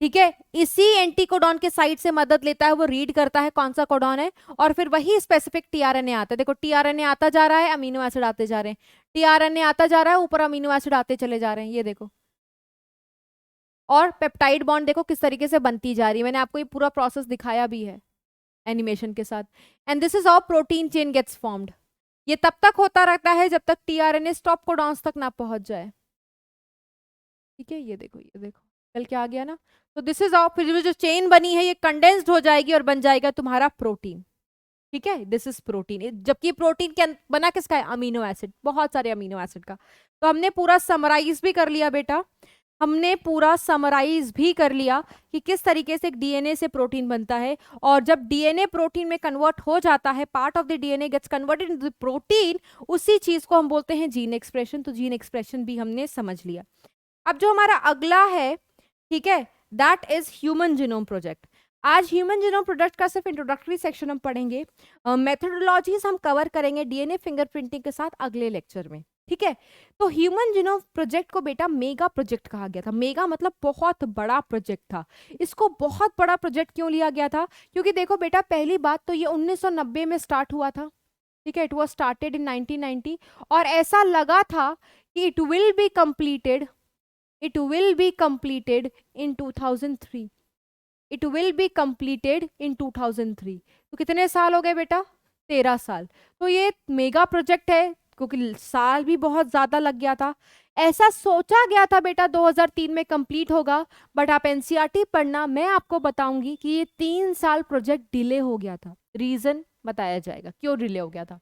ठीक है, इसी एंटी कोडॉन के साइड से मदद लेता है, वो रीड करता है कौन सा कोडॉन है, और फिर वही स्पेसिफिक टीआरएनए आता है। देखो टीआरएनए आता जा रहा है, अमीनो एसिड आते जा रहे हैं, टीआरएनए आता जा रहा है, ऊपर अमीनो एसिड आते चले जा रहे हैं, ये देखो। और पेप्टाइड बॉन्ड देखो किस तरीके से बनती जा रही है, मैंने आपको ये पूरा प्रोसेस दिखाया भी है एनिमेशन के साथ। And this is how protein chain gets formed. ये तब तक होता रहता है जब तक टीआरएनए स्टॉप कोडॉन्स तक ना पहुंच जाए। ठीक है, ये देखो, ये देखो कल क्या आ गया ना। तो दिस इज हाउ, फिर जो चेन बनी है ये कंडेंस्ड हो जाएगी और बन जाएगा तुम्हारा प्रोटीन। ठीक है, दिस इज प्रोटीन। जबकि प्रोटीन के बना किसका है, अमीनो एसिड, बहुत सारे अमीनो एसिड का। तो हमने पूरा समराइज भी कर लिया बेटा, हमने पूरा समराइज भी कर लिया कि किस तरीके से एक डीएनए से प्रोटीन बनता है। और जब डीएनए प्रोटीन में कन्वर्ट हो जाता है, part of the DNA gets converted into protein, उसी चीज को हम बोलते हैं जीन एक्सप्रेशन। तो जीन एक्सप्रेशन भी हमने समझ लिया। अब जो हमारा अगला है, ठीक है, that is human genome project. आज ह्यूमन जीनोम प्रोजेक्ट का सिर्फ इंट्रोडक्टरी सेक्शन हम पढ़ेंगे, मेथोडोलॉजीज हम कवर करेंगे डीएनए फिंगरप्रिंटिंग के साथ अगले लेक्चर में। ठीक है, तो ह्यूमन जीनोम प्रोजेक्ट को बेटा मेगा प्रोजेक्ट कहा गया था। मेगा मतलब बहुत बड़ा प्रोजेक्ट था। इसको बहुत बड़ा प्रोजेक्ट क्यों लिया गया था, क्योंकि देखो बेटा पहली बात तो ये 1990 में स्टार्ट हुआ था। ठीक है, इट वाज स्टार्टेड इन 1990, और ऐसा लगा था कि it will be completed in 2003। It will be completed in 2003। तो कितने साल हो गए बेटा, 13 साल। तो ये मेगा प्रोजेक्ट है क्योंकि साल भी बहुत ज्यादा लग गया था। ऐसा सोचा गया था बेटा 2003 में कंप्लीट होगा, बट आप एनसीईआरटी पढ़ना, मैं आपको बताऊंगी कि ये 3 साल प्रोजेक्ट डिले हो गया था। रीजन बताया जाएगा क्यों डिले हो गया था।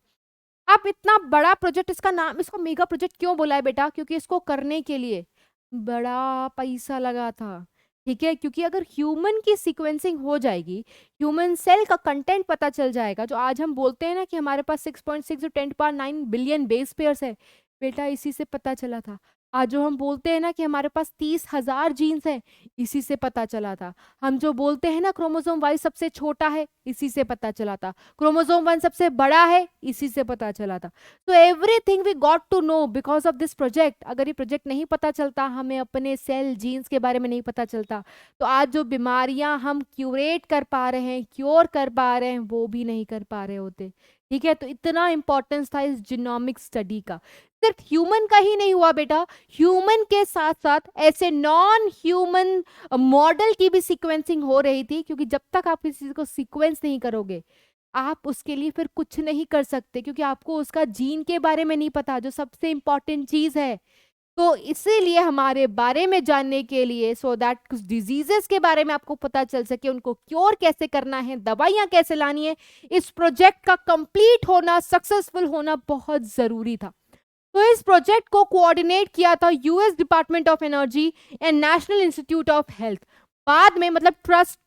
अब इतना बड़ा प्रोजेक्ट, इसका नाम, इसको मेगा प्रोजेक्ट क्यों बोला है बेटा, क्योंकि इसको करने के लिए बड़ा पैसा लगा था। ठीक है, क्योंकि अगर ह्यूमन की सीक्वेंसिंग हो जाएगी, ह्यूमन सेल का कंटेंट पता चल जाएगा, जो आज हम बोलते हैं ना कि हमारे पास 6.6 और 10⁹ बिलियन बेस पेयर्स है, बेटा इसी से पता चला था। आज जो हम बोलते हैं ना कि हमारे पास 30,000 जीन्स हैं, इसी से पता चला था। हम जो बोलते हैं ना क्रोमोसोम वाई सबसे छोटा है, इसी से पता चला था। क्रोमोसोम 1 सबसे बड़ा है, इसी से पता चला था। तो everything we got to know because of this project. अगर ये प्रोजेक्ट नहीं पता चलता, हमें अपने सेल जीन्स के बारे में नहीं पता चलता, तो आज जो बीमारियां हम क्यूरेट कर पा रहे हैं, क्योर कर पा रहे हैं, वो भी नहीं कर पा रहे होते। ठीक है, तो इतना इंपॉर्टेंस था इस जीनोमिक स्टडी का। सिर्फ ह्यूमन का ही नहीं हुआ बेटा, ह्यूमन के साथ साथ ऐसे नॉन ह्यूमन मॉडल की भी सीक्वेंसिंग हो रही थी, क्योंकि जब तक आप किसी चीज को सीक्वेंस नहीं करोगे, आप उसके लिए फिर कुछ नहीं कर सकते, क्योंकि आपको उसका जीन के बारे में नहीं पता, जो सबसे इंपॉर्टेंट चीज है। तो इसीलिए हमारे बारे में जानने के लिए, सो दैट कुछ डिजीजेस के बारे में आपको पता चल सके, उनको क्योर कैसे करना है, दवाइयां कैसे लानी है, इस प्रोजेक्ट का कंप्लीट होना, सक्सेसफुल होना बहुत जरूरी था। तो इस प्रोजेक्ट को कोऑर्डिनेट किया था US department of energy and national institute of health. बाद में मतलब ट्रस्ट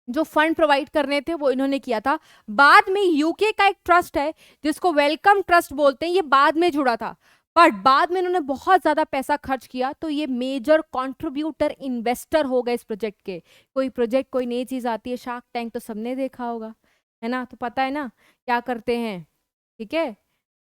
जो फंड प्रोवाइड करने थे वो इन्होंने किया था। बाद में यूके का एक ट्रस्ट है जिसको वेलकम ट्रस्ट बोलते हैं, ये बाद में जुड़ा था, बट बाद में इन्होंने बहुत ज्यादा पैसा खर्च किया, तो ये मेजर कंट्रीब्यूटर इन्वेस्टर हो गए इस प्रोजेक्ट के। कोई प्रोजेक्ट, कोई नई चीज आती है, शार्क टैंक तो सबने देखा होगा, है ना, तो पता है ना क्या करते हैं। ठीक है,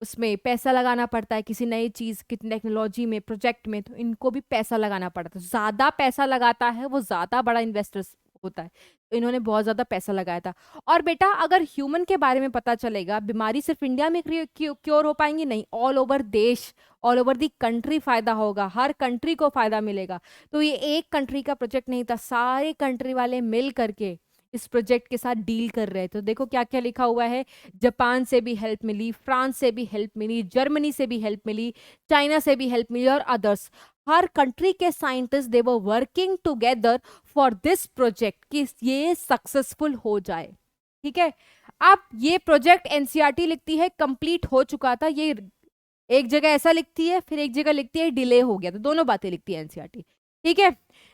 उसमें पैसा लगाना पड़ता है किसी नई चीज की टेक्नोलॉजी में, प्रोजेक्ट में, तो इनको भी पैसा लगाना पड़ता है। ज्यादा पैसा लगाता है वो ज्यादा बड़ा इन्वेस्टर्स होता है, तो इन्होंने बहुत ज्यादा पैसा लगाया था। और बेटा अगर ह्यूमन के बारे में पता चलेगा, बीमारी सिर्फ इंडिया में क्योर हो पाएंगी नहीं, ऑल ओवर देश, ऑल ओवर दी कंट्री फायदा होगा, हर कंट्री को फायदा मिलेगा। तो ये एक कंट्री का प्रोजेक्ट नहीं था, सारे कंट्री वाले मिल करके इस प्रोजेक्ट के साथ डील कर रहे हैं। तो देखो क्या क्या लिखा हुआ है, जापान से भी हेल्प मिली, फ्रांस से भी हेल्प मिली, जर्मनी से भी हेल्प मिली, चाइना से भी हेल्प मिली, और अदर्स। हर कंट्री के scientist they were working together for this project कि ये सक्सेसफुल हो जाए। ठीक है, अब ये प्रोजेक्ट एनसीईआरटी लिखती है कंप्लीट हो चुका था, ये एक जगह ऐसा लिखती है, फिर एक जगह लिखती है डिले हो गया, तो दोनों बातें लिखती है एनसीईआरटी। ठीक है,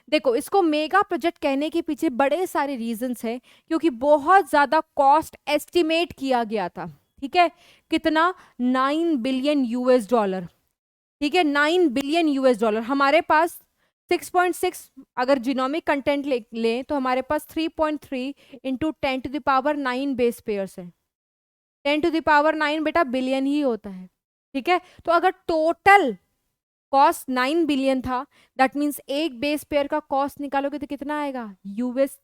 देखो इसको मेगा प्रोजेक्ट कहने के पीछे बड़े सारे रीजंस हैं, क्योंकि बहुत ज्यादा कॉस्ट एस्टिमेट किया गया था। ठीक है, कितना, 9 बिलियन यूएस डॉलर। ठीक है, 9 बिलियन यूएस डॉलर। हमारे पास 6.6 अगर जीनोमिक कंटेंट लें तो हमारे पास 3.3 इंटू 10⁹ बेस पेयर्स है। 10⁹ बेटा बिलियन ही होता है। ठीक है, तो अगर टोटल कॉस्ट 9 बिलियन था, दैट मीन्स एक बेस पेयर का कॉस्ट निकालोगे तो कितना आएगा, यूएस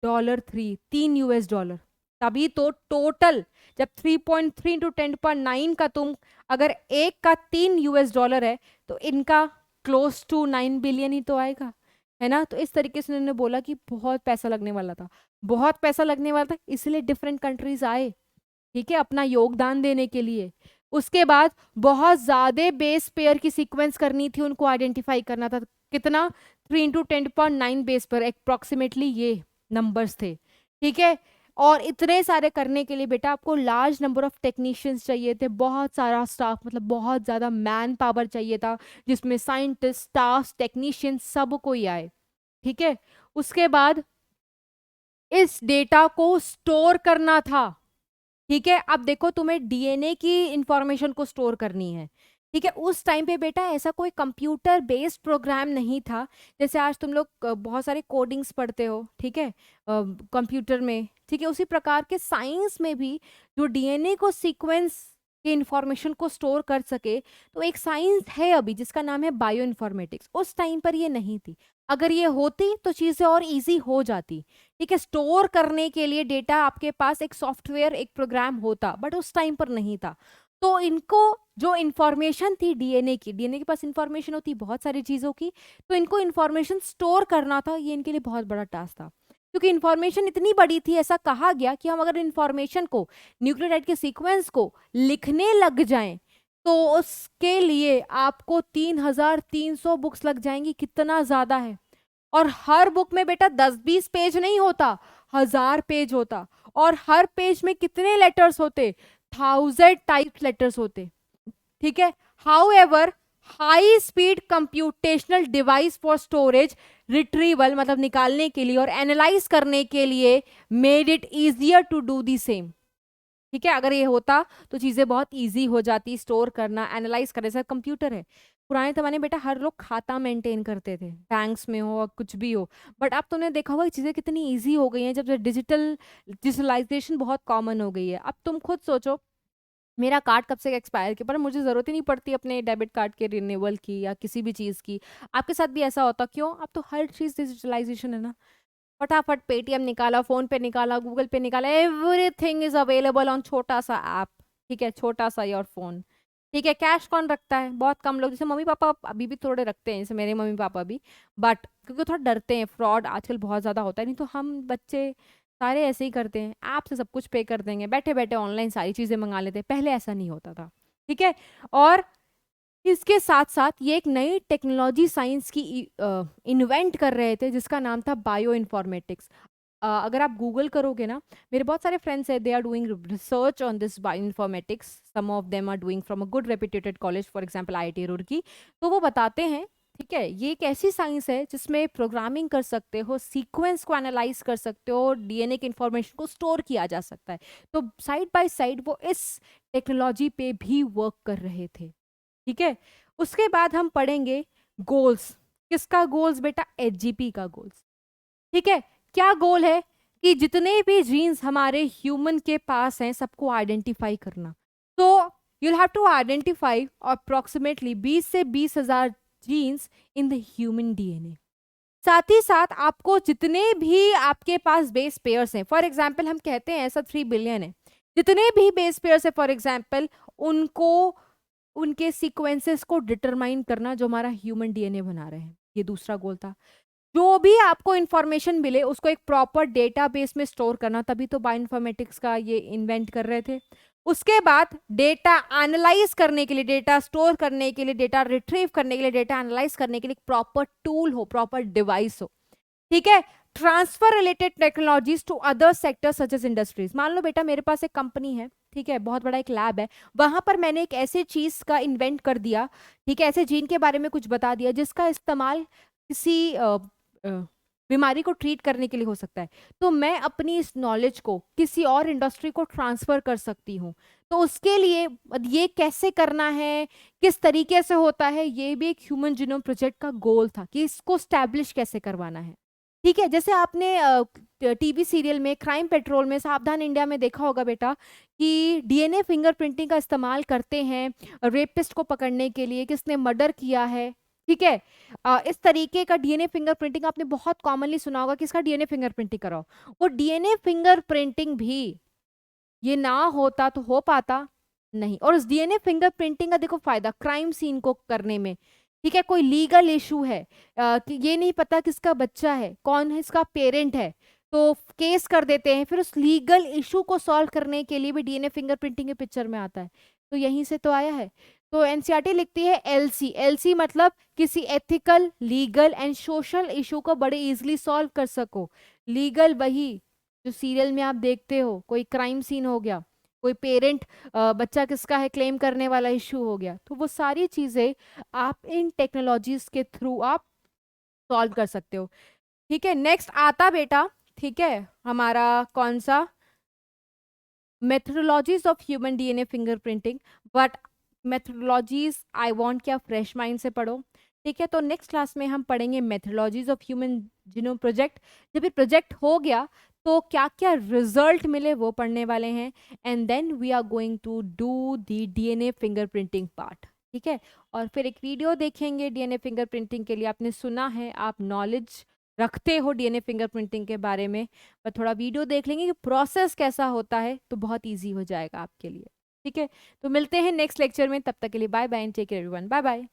डॉलर 3 US डॉलर। तभी तो टोटल जब 3.3 इंटू 10 9 का तुम अगर एक का 3 US डॉलर है तो इनका क्लोज टू 9 बिलियन ही तो आएगा, है ना। तो इस तरीके से उन्होंने बोला कि बहुत पैसा लगने वाला था, बहुत पैसा लगने वाला था, इसलिए डिफरेंट कंट्रीज आए, ठीक है, अपना योगदान देने के लिए। उसके बाद बहुत ज्यादा बेस पेयर की सीक्वेंस करनी थी, उनको आइडेंटिफाई करना था, कितना 3 इंटू 10 9 बेस पर अप्रोक्सीमेटली ये नंबर्स थे, ठीक है। और इतने सारे करने के लिए बेटा आपको लार्ज नंबर ऑफ टेक्नीशियंस चाहिए थे, बहुत सारा स्टाफ, मतलब बहुत ज़्यादा मैन पावर चाहिए था, जिसमें साइंटिस्ट, स्टाफ, टेक्नीशियन सब कोई आए, ठीक है। उसके बाद इस डेटा को स्टोर करना था, ठीक है। अब देखो तुम्हें डीएनए की इंफॉर्मेशन को स्टोर करनी है, ठीक है। उस टाइम पे बेटा ऐसा कोई कंप्यूटर बेस्ड प्रोग्राम नहीं था, जैसे आज तुम लोग बहुत सारे कोडिंग्स पढ़ते हो, ठीक है, कंप्यूटर में, ठीक है। उसी प्रकार के साइंस में भी जो डीएनए को सीक्वेंस के इंफॉर्मेशन को स्टोर कर सके, तो एक साइंस है अभी जिसका नाम है बायो इन्फॉर्मेटिक्स। उस टाइम पर ये नहीं थी, अगर ये होती तो चीज़ें और इजी हो जाती, ठीक है। स्टोर करने के लिए डेटा आपके पास एक सॉफ्टवेयर, एक प्रोग्राम होता, बट उस टाइम पर नहीं था। तो इनको जो इंफॉर्मेशन थी डीएनए की, डीएनए के पास इंफॉर्मेशन होती बहुत सारी चीज़ों की, तो इनको इंफॉर्मेशन स्टोर करना था, ये इनके लिए बहुत बड़ा टास्क था, क्योंकि इंफॉर्मेशन इतनी बड़ी थी। ऐसा कहा गया कि हम अगर इंफॉर्मेशन को, न्यूक्लियोटाइड के सीक्वेंस को लिखने लग जाएं तो उसके लिए आपको 3,300 बुक्स लग जाएंगी, कितना ज्यादा है। और हर बुक में बेटा 10-20 पेज नहीं होता, 1,000 पेज होता, और हर पेज में कितने लेटर्स होते, 1,000 टाइप लेटर्स होते, ठीक है। However high speed computational device for storage retrieval, मतलब निकालने के लिए और एनालाइज करने के लिए, made it easier to do the same, ठीक है। अगर ये होता तो चीजें बहुत इजी हो जाती, स्टोर करना, एनालाइज करने से। कंप्यूटर है, पुराने जमाने में बेटा हर लोग खाता मेंटेन करते थे, बैंक्स में हो, कुछ भी हो, बट अब तुमने देखा होगा चीजें कितनी इजी हो गई हैं, जब डिजिटलाइजेशन बहुत कॉमन हो गई है। अब तुम खुद सोचो, मेरा कार्ड कब से एक्सपायर किया, पर मुझे ज़रूरत ही नहीं पड़ती अपने डेबिट कार्ड के रिन्यूअल की या किसी भी चीज़ की। आपके साथ भी ऐसा होता क्यों, अब तो हर चीज़ डिजिटलाइजेशन है ना, फटाफट पेटीएम निकाला, फोन पे निकाला, गूगल पे निकाला, एवरीथिंग इज अवेलेबल ऑन छोटा सा ऐप, ठीक है, छोटा सा योर फोन, ठीक है। कैश कौन रखता है, बहुत कम लोग, जैसे मम्मी पापा अभी भी थोड़े रखते हैं, जैसे मेरे मम्मी पापा भी, बट क्योंकि थोड़ा डरते हैं, फ्रॉड आजकल बहुत ज़्यादा होता है, नहीं तो हम बच्चे सारे ऐसे ही करते हैं, ऐप से सब कुछ पे कर देंगे, बैठे बैठे ऑनलाइन सारी चीज़ें मंगा लेते हैं, पहले ऐसा नहीं होता था, ठीक है। और इसके साथ साथ ये एक नई टेक्नोलॉजी साइंस की इन्वेंट कर रहे थे, जिसका नाम था बायो इन्फॉर्मेटिक्स। अगर आप गूगल करोगे ना, मेरे बहुत सारे फ्रेंड्स है, they are doing research on this bio informatics, some of them are doing from a good reputed college, for example IIT Roorkee. तो वो बताते हैं, ठीक है, ये एक ऐसी साइंस है जिसमें प्रोग्रामिंग कर सकते हो, सीक्वेंस को एनालाइज कर सकते हो, डीएनए के इंफॉर्मेशन को स्टोर किया जा सकता है। तो साइड बाय साइड वो इस टेक्नोलॉजी पे भी वर्क कर रहे थे, ठीक है। उसके बाद हम पढ़ेंगे गोल्स, किसका गोल्स बेटा, एचजीपी का गोल्स, ठीक है। क्या गोल है कि जितने भी जीन्स हमारे ह्यूमन के पास हैं सबको आइडेंटिफाई करना। तो you'll have to identify approximately 20 से 20,000 genes in the human DNA. साथ ही साथ आपको जितने भी आपके पास बेस पेयर्स हैं, फॉर एग्जाम्पल हम कहते हैं ऐसा 3 बिलियन है, जितने भी बेस पेयर्स है फॉर एग्जाम्पल, उनको, उनके सीक्वेंसेस को डिटरमाइन करना जो हमारा ह्यूमन डीएनए बना रहे हैं, ये दूसरा गोल था। जो भी आपको इंफॉर्मेशन मिले उसको एक प्रॉपर डेटाबेस में स्टोर करना, तभी तो बायोइन्फॉर्मेटिक्स का ये इन्वेंट कर रहे थे। उसके बाद डेटा एनालाइज करने के लिए, डेटा स्टोर करने के लिए, डेटा रिट्रीव करने के लिए, डेटा एनालाइज करने के लिए प्रॉपर टूल हो, प्रॉपर डिवाइस हो, ठीक है। Transfer related technologies to other sector such as industries. मान लो बेटा मेरे पास एक कंपनी है, ठीक है, बहुत बड़ा एक लैब है, वहां पर मैंने एक ऐसी चीज का इन्वेंट कर दिया, ठीक है, ऐसे जीन के बारे में कुछ बता दिया जिसका इस्तेमाल किसी बीमारी को ट्रीट करने के लिए हो सकता है, तो मैं अपनी इस नॉलेज को किसी और इंडस्ट्री को ट्रांसफर कर सकती हूँ। तो उसके लिए ये कैसे करना है, किस तरीके से होता है, ये भी एक ह्यूमन जीनोम प्रोजेक्ट का गोल था कि इसको स्टैब्लिश कैसे करवाना है। ठीक है, जैसे आपने टीवी सीरियल में क्राइम पेट्रोल में, सावधान इंडिया में देखा होगा बेटा कि डीएनए फिंगरप्रिंटिंग का इस्तेमाल करते हैं रेपिस्ट को पकड़ने के लिए, किसने मर्डर किया है। ठीक है, इस तरीके का डीएनए फिंगरप्रिंटिंग आपने बहुत कॉमनली सुना होगा, किसका डीएनए फिंगरप्रिंटिंग कराओ। वो डीएनए फिंगरप्रिंटिंग भी ये ना होता तो हो पाता नहीं। और उस डीएनए फिंगरप्रिंटिंग का देखो फायदा क्राइम सीन को करने में। ठीक है, कोई लीगल इशू है कि ये नहीं पता किसका बच्चा है, कौन है इसका पेरेंट है, तो केस कर देते हैं, फिर उस लीगल इशू को सॉल्व करने के लिए भी डीएनए फिंगरप्रिंटिंग के पिक्चर में आता है। तो यहीं से तो आया है। तो एनसीईआरटी लिखती है एलसी, एलसी मतलब किसी ethical, legal and social issue को बड़े इजीली सॉल्व कर सको। लीगल वही जो सीरियल में आप देखते हो, कोई क्राइम सीन हो गया, कोई पेरेंट बच्चा किसका है क्लेम करने वाला इशू हो गया, तो वो सारी चीजें आप इन टेक्नोलॉजीज के थ्रू आप सॉल्व कर सकते हो। ठीक है, नेक्स्ट आता बेटा, ठीक है, हमारा कौन सा, methodologies of human DNA fingerprinting. But methodologies I want क्या फ्रेश माइंड से पढ़ो। ठीक है, तो नेक्स्ट क्लास में हम पढ़ेंगे methodologies of human genome project. जब ये प्रोजेक्ट हो गया तो क्या क्या रिजल्ट मिले वो पढ़ने वाले हैं, and then we are going to do the DNA fingerprinting part. ठीक है, और फिर एक वीडियो देखेंगे डीएनए फिंगरप्रिंटिंग के लिए। आपने सुना है, आप नॉलेज रखते हो डीएनए फिंगरप्रिंटिंग के बारे में, पर थोड़ा वीडियो देख लेंगे कि प्रोसेस कैसा होता है, तो बहुत इजी हो जाएगा आपके लिए। ठीक है, तो मिलते हैं नेक्स्ट लेक्चर में, तब तक के लिए bye bye and take care everyone, bye bye.